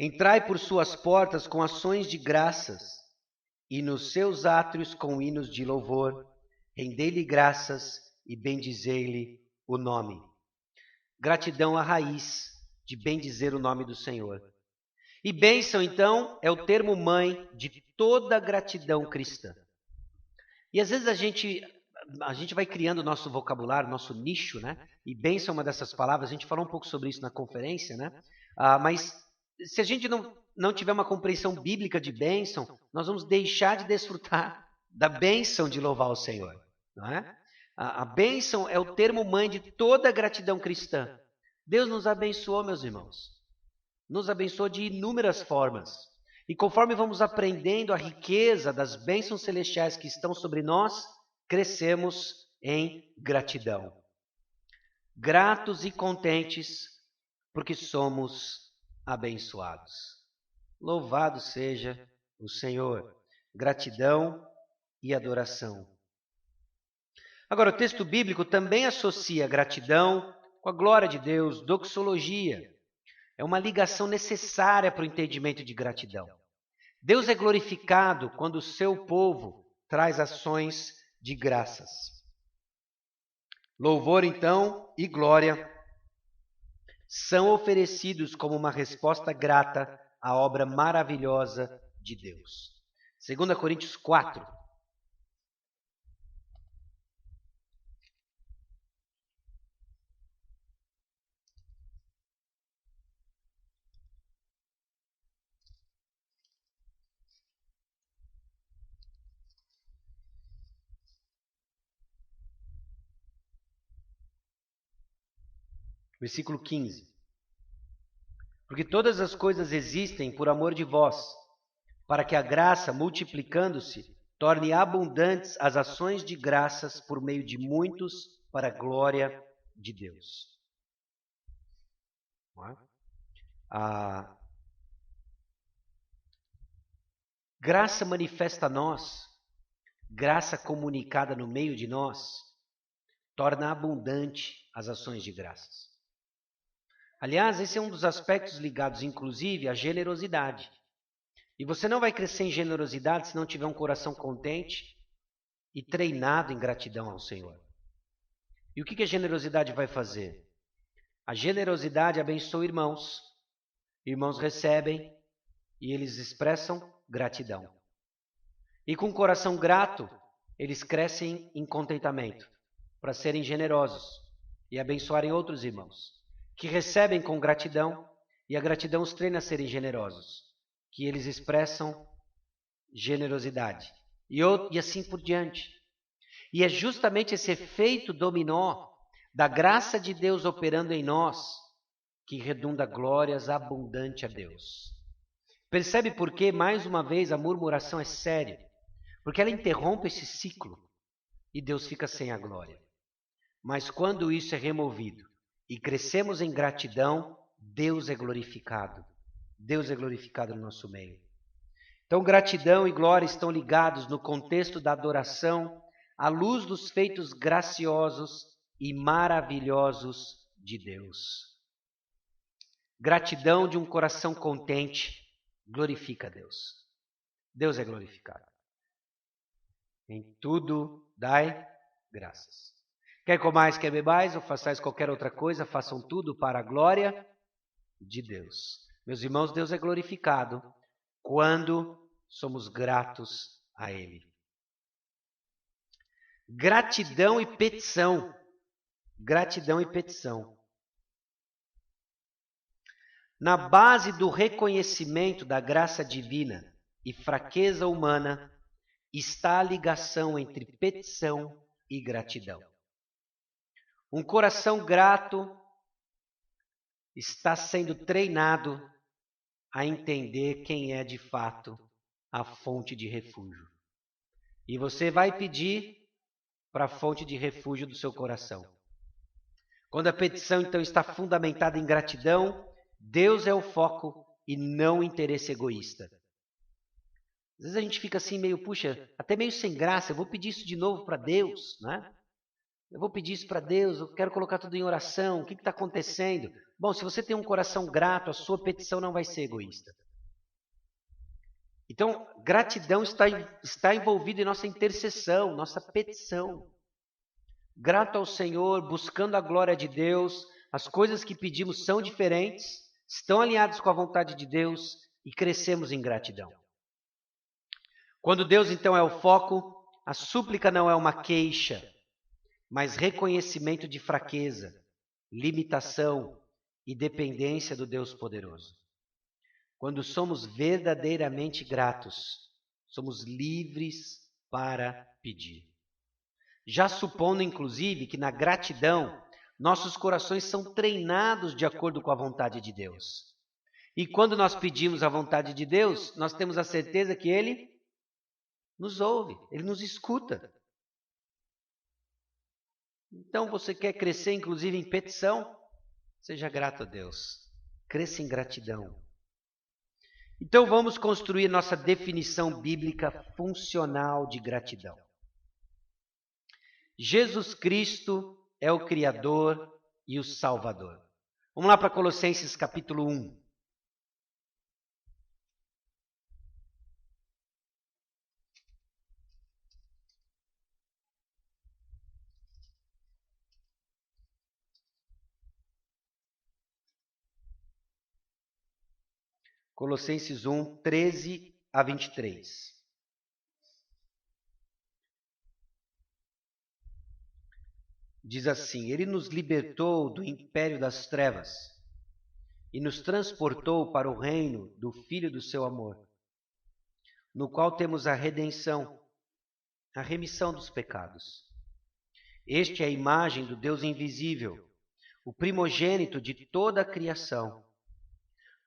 Entrai por suas portas com ações de graças, e nos seus átrios com hinos de louvor. Rendei-lhe graças e bendizei-lhe o nome. Gratidão à raiz de bendizer o nome do Senhor. E bênção, então, é o termo mãe de toda gratidão cristã. E às vezes a gente vai criando o nosso vocabulário, nosso nicho, né? E bênção é uma dessas palavras, a gente falou um pouco sobre isso na conferência, né? Mas se a gente não tiver uma compreensão bíblica de bênção, nós vamos deixar de desfrutar da bênção de louvar o Senhor, não é? A bênção é o termo mãe de toda gratidão cristã. Deus nos abençoou, meus irmãos. Nos abençoou de inúmeras formas. E conforme vamos aprendendo a riqueza das bênçãos celestiais que estão sobre nós, crescemos em gratidão. Gratos e contentes, porque somos abençoados. Louvado seja o Senhor. Gratidão e adoração. Agora, o texto bíblico também associa gratidão com a glória de Deus, doxologia. É uma ligação necessária para o entendimento de gratidão. Deus é glorificado quando o seu povo traz ações de graças. Louvor, então, e glória são oferecidos como uma resposta grata à obra maravilhosa de Deus. 2 Coríntios 4. Versículo 15. Porque todas as coisas existem por amor de vós, para que a graça, multiplicando-se, torne abundantes as ações de graças por meio de muitos para a glória de Deus. Graça manifesta a nós, graça comunicada no meio de nós, torna abundante as ações de graças. Aliás, esse é um dos aspectos ligados, inclusive, à generosidade. E você não vai crescer em generosidade se não tiver um coração contente e treinado em gratidão ao Senhor. E o que a generosidade vai fazer? A generosidade abençoa irmãos. Irmãos recebem e eles expressam gratidão. E com o coração grato, eles crescem em contentamento para serem generosos e abençoarem outros irmãos, que recebem com gratidão e a gratidão os treina a serem generosos, que eles expressam generosidade e assim por diante. E é justamente esse efeito dominó da graça de Deus operando em nós que redunda glórias abundante a Deus. Percebe por que, mais uma vez, a murmuração é séria? Porque ela interrompe esse ciclo e Deus fica sem a glória. Mas quando isso é removido e crescemos em gratidão, Deus é glorificado. Deus é glorificado no nosso meio. Então, gratidão e glória estão ligados no contexto da adoração à luz dos feitos graciosos e maravilhosos de Deus. Gratidão de um coração contente glorifica a Deus. Deus é glorificado. Em tudo dai graças. Quer comais, quer bebais, ou façais qualquer outra coisa, façam tudo para a glória de Deus. Meus irmãos, Deus é glorificado quando somos gratos a Ele. Gratidão e petição. Gratidão e petição. Na base do reconhecimento da graça divina e fraqueza humana está a ligação entre petição e gratidão. Um coração grato está sendo treinado a entender quem é de fato a fonte de refúgio. E você vai pedir para a fonte de refúgio do seu coração. Quando a petição, então, está fundamentada em gratidão, Deus é o foco e não o interesse egoísta. Às vezes a gente fica assim meio, puxa, até meio sem graça, eu vou pedir isso de novo para Deus, né? Eu vou pedir isso para Deus, eu quero colocar tudo em oração, o que está acontecendo? Bom, se você tem um coração grato, a sua petição não vai ser egoísta. Então, gratidão está envolvida em nossa intercessão, nossa petição. Grato ao Senhor, buscando a glória de Deus, as coisas que pedimos são diferentes, estão alinhadas com a vontade de Deus e crescemos em gratidão. Quando Deus então é o foco, a súplica não é uma queixa, mas reconhecimento de fraqueza, limitação e dependência do Deus poderoso. Quando somos verdadeiramente gratos, somos livres para pedir. Já supondo, inclusive, que na gratidão, nossos corações são treinados de acordo com a vontade de Deus. E quando nós pedimos a vontade de Deus, nós temos a certeza que Ele nos ouve, Ele nos escuta. Então, você quer crescer, inclusive, em petição? Seja grato a Deus. Cresça em gratidão. Então, vamos construir nossa definição bíblica funcional de gratidão. Jesus Cristo é o Criador e o Salvador. Vamos lá para Colossenses capítulo 1. Colossenses 1, 13 a 23. Diz assim: Ele nos libertou do império das trevas e nos transportou para o reino do Filho do seu amor, no qual temos a redenção, a remissão dos pecados. Este é a imagem do Deus invisível, o primogênito de toda a criação,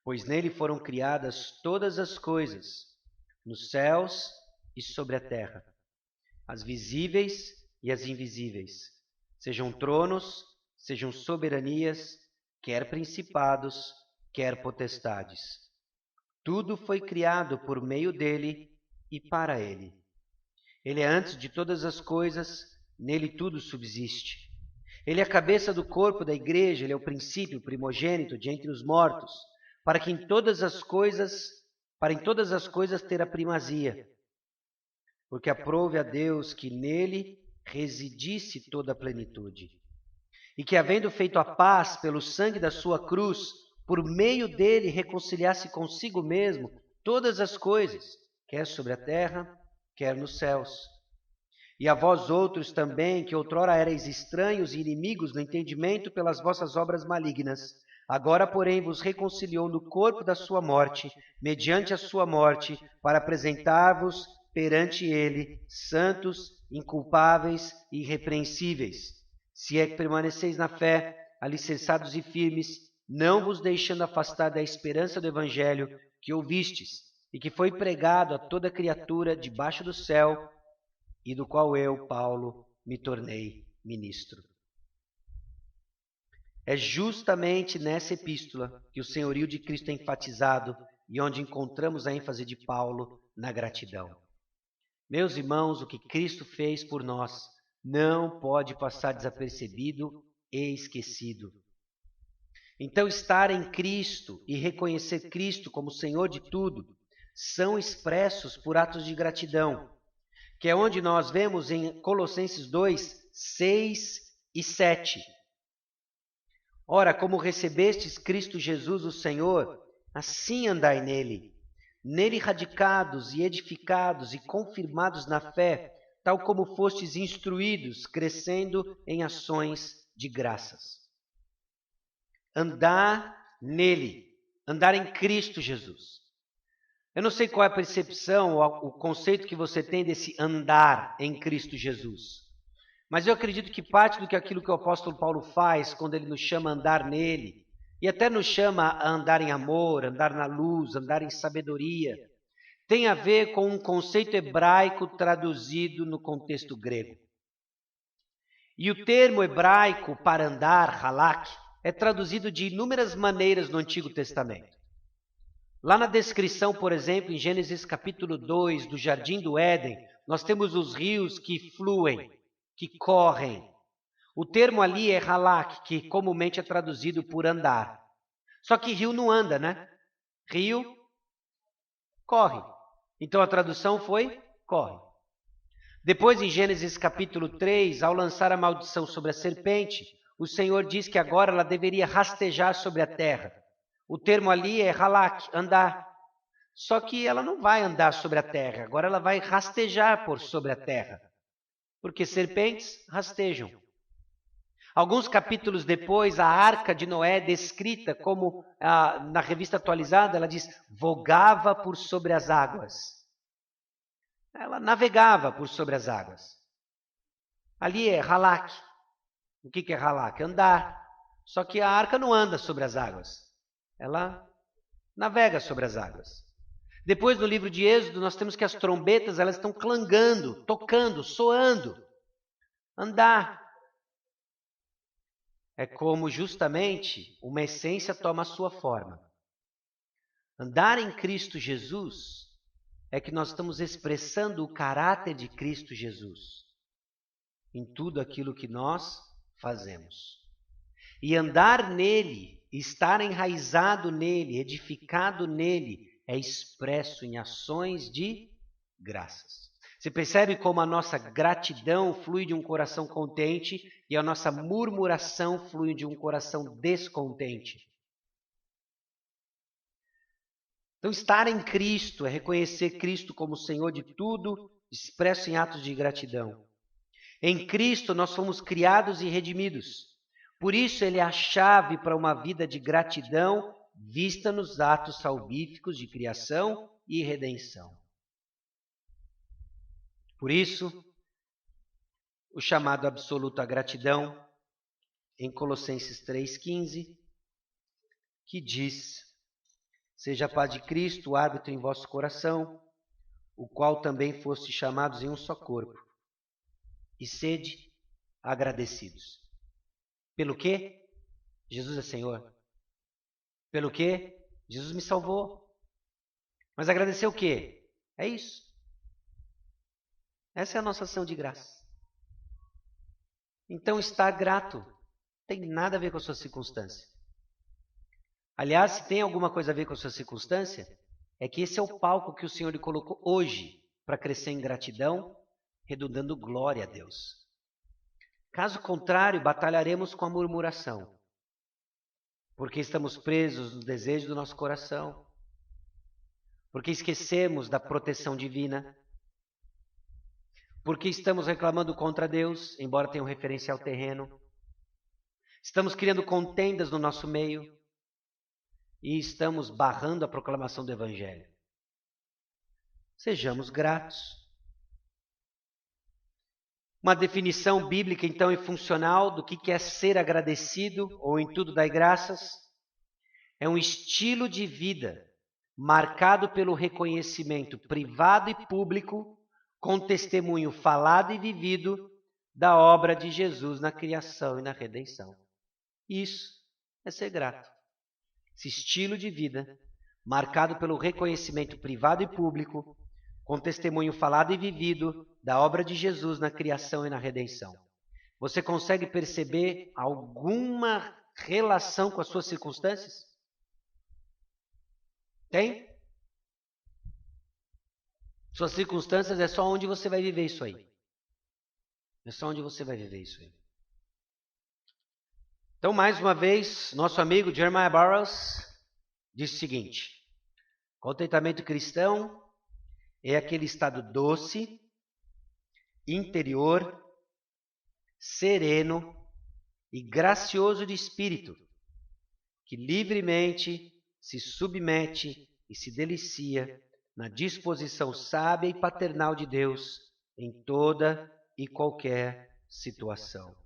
pois nele foram criadas todas as coisas, nos céus e sobre a terra, as visíveis e as invisíveis, sejam tronos, sejam soberanias, quer principados, quer potestades. Tudo foi criado por meio dele e para Ele. Ele é antes de todas as coisas, nele tudo subsiste. Ele é a cabeça do corpo da igreja, ele é o princípio, o primogênito de entre os mortos, para em todas as coisas ter a primazia. Porque aprouve a Deus que nele residisse toda a plenitude. E que, havendo feito a paz pelo sangue da sua cruz, por meio dele reconciliasse consigo mesmo todas as coisas, quer sobre a terra, quer nos céus. E a vós outros também, que outrora erais estranhos e inimigos no entendimento pelas vossas obras malignas, agora, porém, vos reconciliou no corpo da sua morte, mediante a sua morte, para apresentar-vos perante ele, santos, inculpáveis e irrepreensíveis. Se é que permaneceis na fé, alicerçados e firmes, não vos deixando afastar da esperança do evangelho que ouvistes, e que foi pregado a toda criatura debaixo do céu, e do qual eu, Paulo, me tornei ministro. É justamente nessa epístola que o senhorio de Cristo é enfatizado e onde encontramos a ênfase de Paulo na gratidão. Meus irmãos, o que Cristo fez por nós não pode passar desapercebido e esquecido. Então, estar em Cristo e reconhecer Cristo como Senhor de tudo são expressos por atos de gratidão, que é onde nós vemos em Colossenses 2, 6 e 7. Ora, como recebestes Cristo Jesus, o Senhor, assim andai nele, nele radicados e edificados e confirmados na fé, tal como fostes instruídos, crescendo em ações de graças. Andar nele, andar em Cristo Jesus. Eu não sei qual é a percepção, o conceito que você tem desse andar em Cristo Jesus. Mas eu acredito que parte do que aquilo que o apóstolo Paulo faz, quando ele nos chama a andar nele, e até nos chama a andar em amor, andar na luz, andar em sabedoria, tem a ver com um conceito hebraico traduzido no contexto grego. E o termo hebraico para andar, halak, é traduzido de inúmeras maneiras no Antigo Testamento. Lá na descrição, por exemplo, em Gênesis capítulo 2, do Jardim do Éden, nós temos os rios que fluem, que correm. O termo ali é halak, que comumente é traduzido por andar. Só que rio não anda, né? Rio corre. Então a tradução foi corre. Depois, em Gênesis capítulo 3, ao lançar a maldição sobre a serpente, o Senhor diz que agora ela deveria rastejar sobre a terra. O termo ali é halak, andar. Só que ela não vai andar sobre a terra, agora ela vai rastejar por sobre a terra. Porque serpentes rastejam. Alguns capítulos depois, a arca de Noé, descrita como, na revista atualizada, ela diz, vogava por sobre as águas. Ela navegava por sobre as águas. Ali é halak. O que é halak? Andar. Só que a arca não anda sobre as águas. Ela navega sobre as águas. Depois, no livro de Êxodo, nós temos que as trombetas elas estão clangando, tocando, soando. Andar. É como justamente uma essência toma a sua forma. Andar em Cristo Jesus é que nós estamos expressando o caráter de Cristo Jesus em tudo aquilo que nós fazemos. E andar nele, estar enraizado nele, edificado nele, é expresso em ações de graças. Você percebe como a nossa gratidão flui de um coração contente e a nossa murmuração flui de um coração descontente. Então, estar em Cristo é reconhecer Cristo como Senhor de tudo, expresso em atos de gratidão. Em Cristo nós fomos criados e redimidos. Por isso, Ele é a chave para uma vida de gratidão vista nos atos salvíficos de criação e redenção. Por isso, o chamado absoluto à gratidão, em Colossenses 3,15, que diz, seja a paz de Cristo o árbitro em vosso coração, o qual também foste chamados em um só corpo, e sede agradecidos. Pelo quê? Jesus é Senhor. Pelo quê? Jesus me salvou. Mas agradecer o quê? É isso. Essa é a nossa ação de graça. Então, estar grato não tem nada a ver com a sua circunstância. Aliás, se tem alguma coisa a ver com a sua circunstância, é que esse é o palco que o Senhor lhe colocou hoje para crescer em gratidão, redundando glória a Deus. Caso contrário, batalharemos com a murmuração, porque estamos presos no desejo do nosso coração, porque esquecemos da proteção divina, porque estamos reclamando contra Deus, embora tenha um referencial terreno, estamos criando contendas no nosso meio e estamos barrando a proclamação do Evangelho. Sejamos gratos. Uma definição bíblica, então, e funcional do que é ser agradecido, ou em tudo dai graças, é um estilo de vida marcado pelo reconhecimento privado e público, com testemunho falado e vivido da obra de Jesus na criação e na redenção. Isso é ser grato. Esse estilo de vida, marcado pelo reconhecimento privado e público, com testemunho falado e vivido da obra de Jesus na criação e na redenção. Você consegue perceber alguma relação com as suas circunstâncias? Tem? Suas circunstâncias é só onde você vai viver isso aí. É só onde você vai viver isso aí. Então, mais uma vez, nosso amigo Jeremiah Burroughs diz o seguinte: contentamento cristão é aquele estado doce, interior, sereno e gracioso de espírito, que livremente se submete e se delicia na disposição sábia e paternal de Deus em toda e qualquer situação.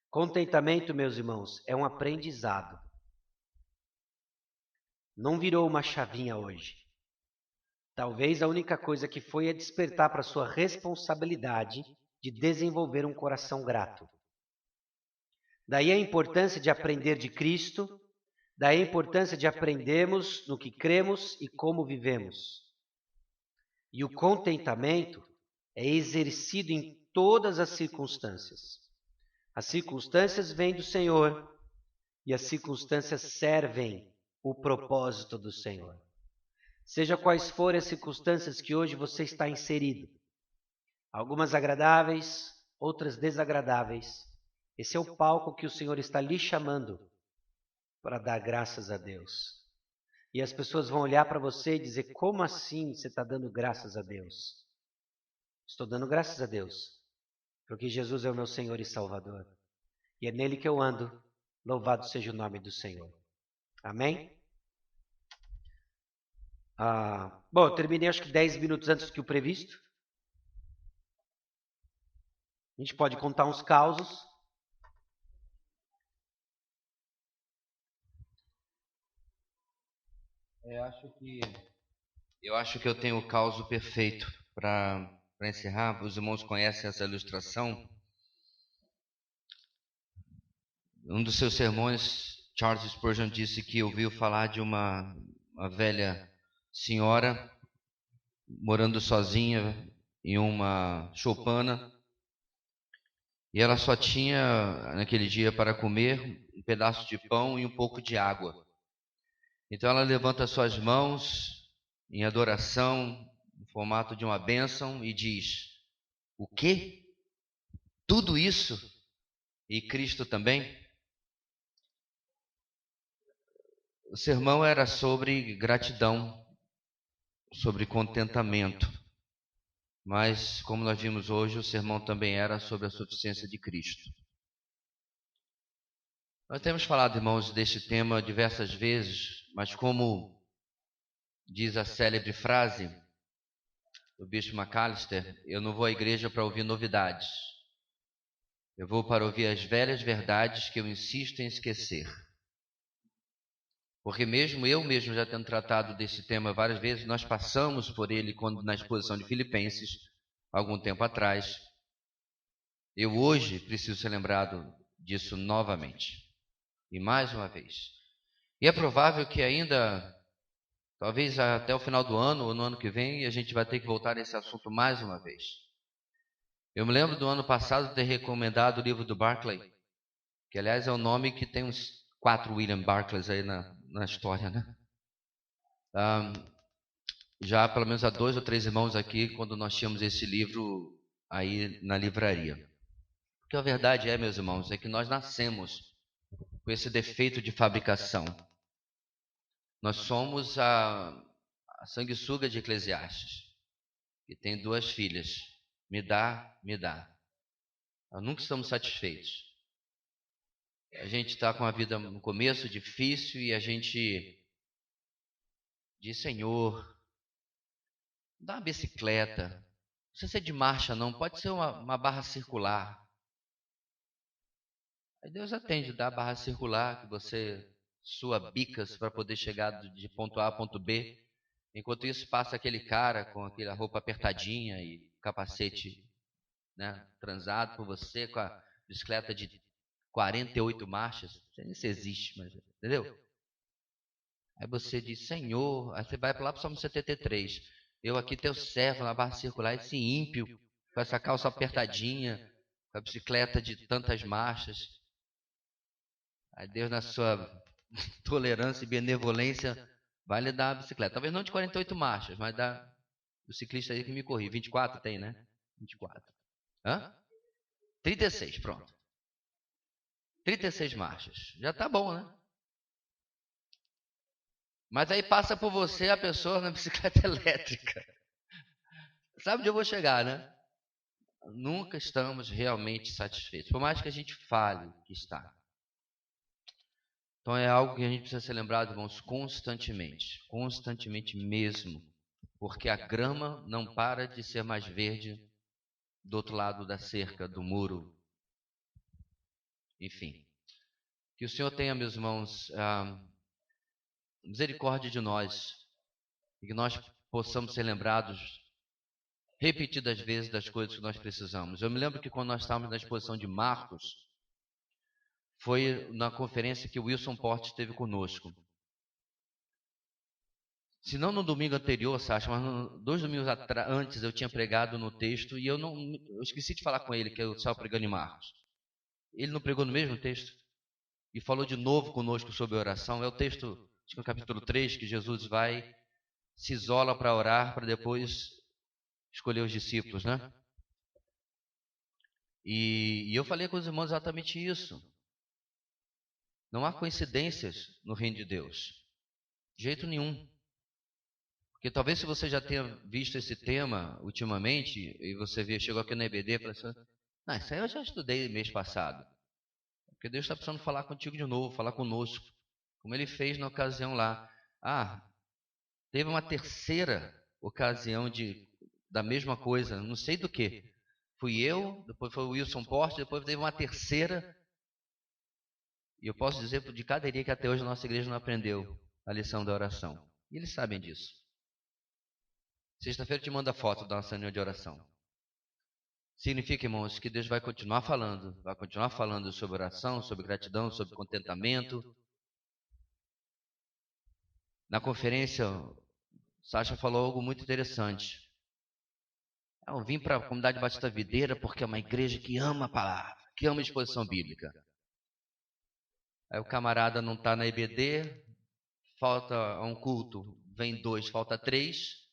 Contentamento, meus irmãos, é um aprendizado. Não virou uma chavinha hoje. Talvez a única coisa que foi é despertar para a sua responsabilidade de desenvolver um coração grato. Daí a importância de aprender de Cristo, daí a importância de aprendermos no que cremos e como vivemos. E o contentamento é exercido em todas as circunstâncias. As circunstâncias vêm do Senhor e as circunstâncias servem o propósito do Senhor. Seja quais forem as circunstâncias que hoje você está inserido, algumas agradáveis, outras desagradáveis, esse é o palco que o Senhor está lhe chamando para dar graças a Deus. E as pessoas vão olhar para você e dizer: como assim você está dando graças a Deus? Estou dando graças a Deus, porque Jesus é o meu Senhor e Salvador. E é nele que eu ando, louvado seja o nome do Senhor. Amém? Bom, eu terminei acho que 10 minutos antes do que o previsto. A gente pode contar uns causos. Eu acho que eu tenho o caos perfeito para encerrar. Os irmãos conhecem essa ilustração. Um dos seus sermões, Charles Spurgeon disse que ouviu falar de uma velha senhora morando sozinha em uma choupana, e ela só tinha naquele dia para comer um pedaço de pão e um pouco de água. Então ela levanta suas mãos em adoração, no formato de uma bênção, e diz: o quê? Tudo isso? E Cristo também? O sermão era sobre gratidão, sobre contentamento. Mas, como nós vimos hoje, o sermão também era sobre a suficiência de Cristo. Nós temos falado, irmãos, deste tema diversas vezes, mas como diz a célebre frase do Bispo McAllister, eu não vou à igreja para ouvir novidades. Eu vou para ouvir as velhas verdades que eu insisto em esquecer. Porque eu mesmo já tendo tratado desse tema várias vezes, nós passamos por ele quando na exposição de Filipenses, algum tempo atrás. Eu hoje preciso ser lembrado disso novamente. E mais uma vez. E é provável que ainda, talvez até o final do ano ou no ano que vem, a gente vai ter que voltar a esse assunto mais uma vez. Eu me lembro do ano passado ter recomendado o livro do Barclay, que aliás é o nome que tem uns 4 William Barclays aí na história, né? Já pelo menos há 2 ou 3 irmãos aqui, quando nós tínhamos esse livro aí na livraria. Porque a verdade é, meus irmãos, é que nós nascemos com esse defeito de fabricação. Nós somos a sanguessuga de Eclesiastes, que tem 2 filhas. Me dá, me dá. Nós nunca estamos satisfeitos. A gente está com a vida no começo difícil e a gente diz, Senhor, dá uma bicicleta. Não precisa ser de marcha não, pode ser uma barra circular. Aí Deus atende, dá a barra circular, que você sua bicas para poder chegar de ponto A a ponto B. Enquanto isso passa aquele cara com aquela roupa apertadinha e capacete, né, transado por você, com a bicicleta de 48 marchas. Não sei nem se existe, mas entendeu? Aí você diz, Senhor, aí você vai para lá para o Salmo 73. Eu aqui teu servo na barra circular, esse ímpio, com essa calça apertadinha, com a bicicleta de tantas marchas. Aí Deus, na sua tolerância e benevolência, vai lhe dar a bicicleta. Talvez não de 48 marchas, mas dá o ciclista aí que me corri. 24 tem, né? 24. Hã? 36, pronto. 36 marchas. Já tá bom, né? Mas aí passa por você a pessoa na bicicleta elétrica. Sabe onde eu vou chegar, né? Nunca estamos realmente satisfeitos. Por mais que a gente fale que está. Então é algo que a gente precisa ser lembrado, irmãos, constantemente. Constantemente mesmo. Porque a grama não para de ser mais verde do outro lado da cerca, do muro. Enfim. Que o Senhor tenha, meus irmãos, misericórdia de nós. E que nós possamos ser lembrados repetidas vezes das coisas que nós precisamos. Eu me lembro que quando nós estávamos na exposição de Marcos, foi na conferência que o Wilson Porte esteve conosco. Se não no domingo anterior, Sasha, mas 2 domingos antes eu tinha pregado no texto e eu esqueci de falar com ele que eu estava pregando em Marcos. Ele não pregou no mesmo texto? E falou de novo conosco sobre oração. É o texto, acho que no capítulo 3, que Jesus vai, se isola para orar, para depois escolher os discípulos, né? E eu falei com os irmãos exatamente isso. Não há coincidências no reino de Deus. De jeito nenhum. Porque talvez se você já tenha visto esse tema ultimamente, e você chegou aqui na EBD e falou assim, não, isso aí eu já estudei mês passado. Porque Deus está precisando falar contigo de novo, falar conosco. Como Ele fez na ocasião lá. Teve uma terceira ocasião da mesma coisa, não sei do que. Fui eu, depois foi o Wilson Porte, depois teve uma terceira. E eu posso dizer de cada dia que até hoje a nossa igreja não aprendeu a lição da oração. E eles sabem disso. Sexta-feira eu te mando a foto da nossa reunião de oração. Significa, irmãos, que Deus vai continuar falando sobre oração, sobre gratidão, sobre contentamento. Na conferência, Sasha falou algo muito interessante. Eu vim para a comunidade Batista Videira porque é uma igreja que ama a palavra, que ama a exposição bíblica. Aí o camarada não está na EBD, falta um culto, vem 2, falta 3.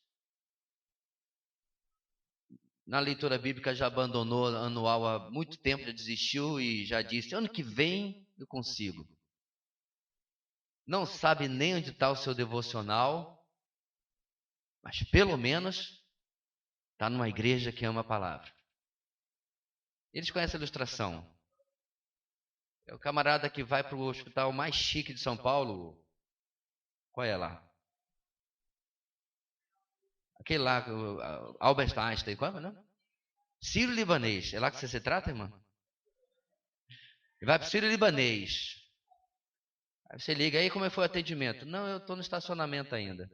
Na leitura bíblica já abandonou anual há muito tempo, já desistiu e já disse, ano que vem eu consigo. Não sabe nem onde está o seu devocional, mas pelo menos está numa igreja que ama a palavra. Eles conhecem a ilustração. É o camarada que vai para o hospital mais chique de São Paulo. Qual é lá? Aquele lá, Albert Einstein, qual é, não? Sírio-Libanês. É lá que você se trata, irmã? Ele vai para o Sírio-Libanês. Aí você liga, aí como foi o atendimento? Não, eu estou no estacionamento ainda.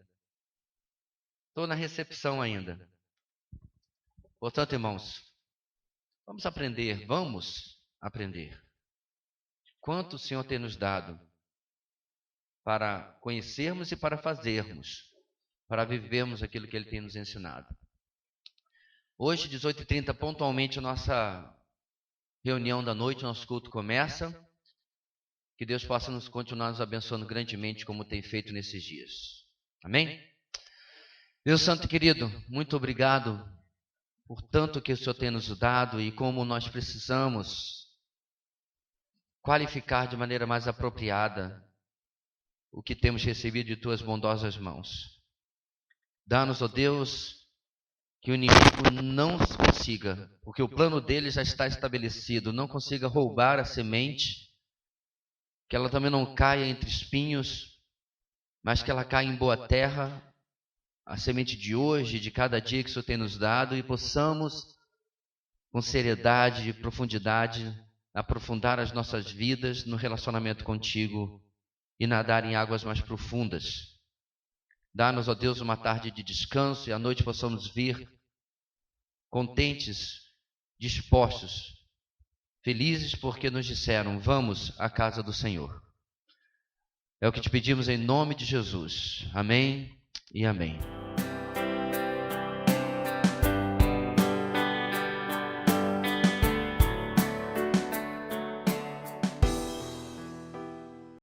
Estou na recepção ainda. Portanto, irmãos, vamos aprender. Quanto o Senhor tem nos dado para conhecermos e para fazermos, para vivermos aquilo que Ele tem nos ensinado. Hoje, 18h30, pontualmente, a nossa reunião da noite, nosso culto começa. Que Deus possa continuar nos abençoando grandemente, como tem feito nesses dias. Amém? Deus Santo e querido, muito obrigado por tanto que o Senhor tem nos dado e como nós precisamos qualificar de maneira mais apropriada o que temos recebido de Tuas bondosas mãos. Dá-nos, ó Deus, que o inimigo não consiga, porque o plano dele já está estabelecido, não consiga roubar a semente, que ela também não caia entre espinhos, mas que ela caia em boa terra, a semente de hoje, de cada dia que o Senhor tem nos dado, e possamos, com seriedade e profundidade, aprofundar as nossas vidas no relacionamento contigo e nadar em águas mais profundas. Dá-nos, ó Deus, uma tarde de descanso e à noite possamos vir contentes, dispostos, felizes porque nos disseram: vamos à casa do Senhor. É o que te pedimos em nome de Jesus. Amém e amém.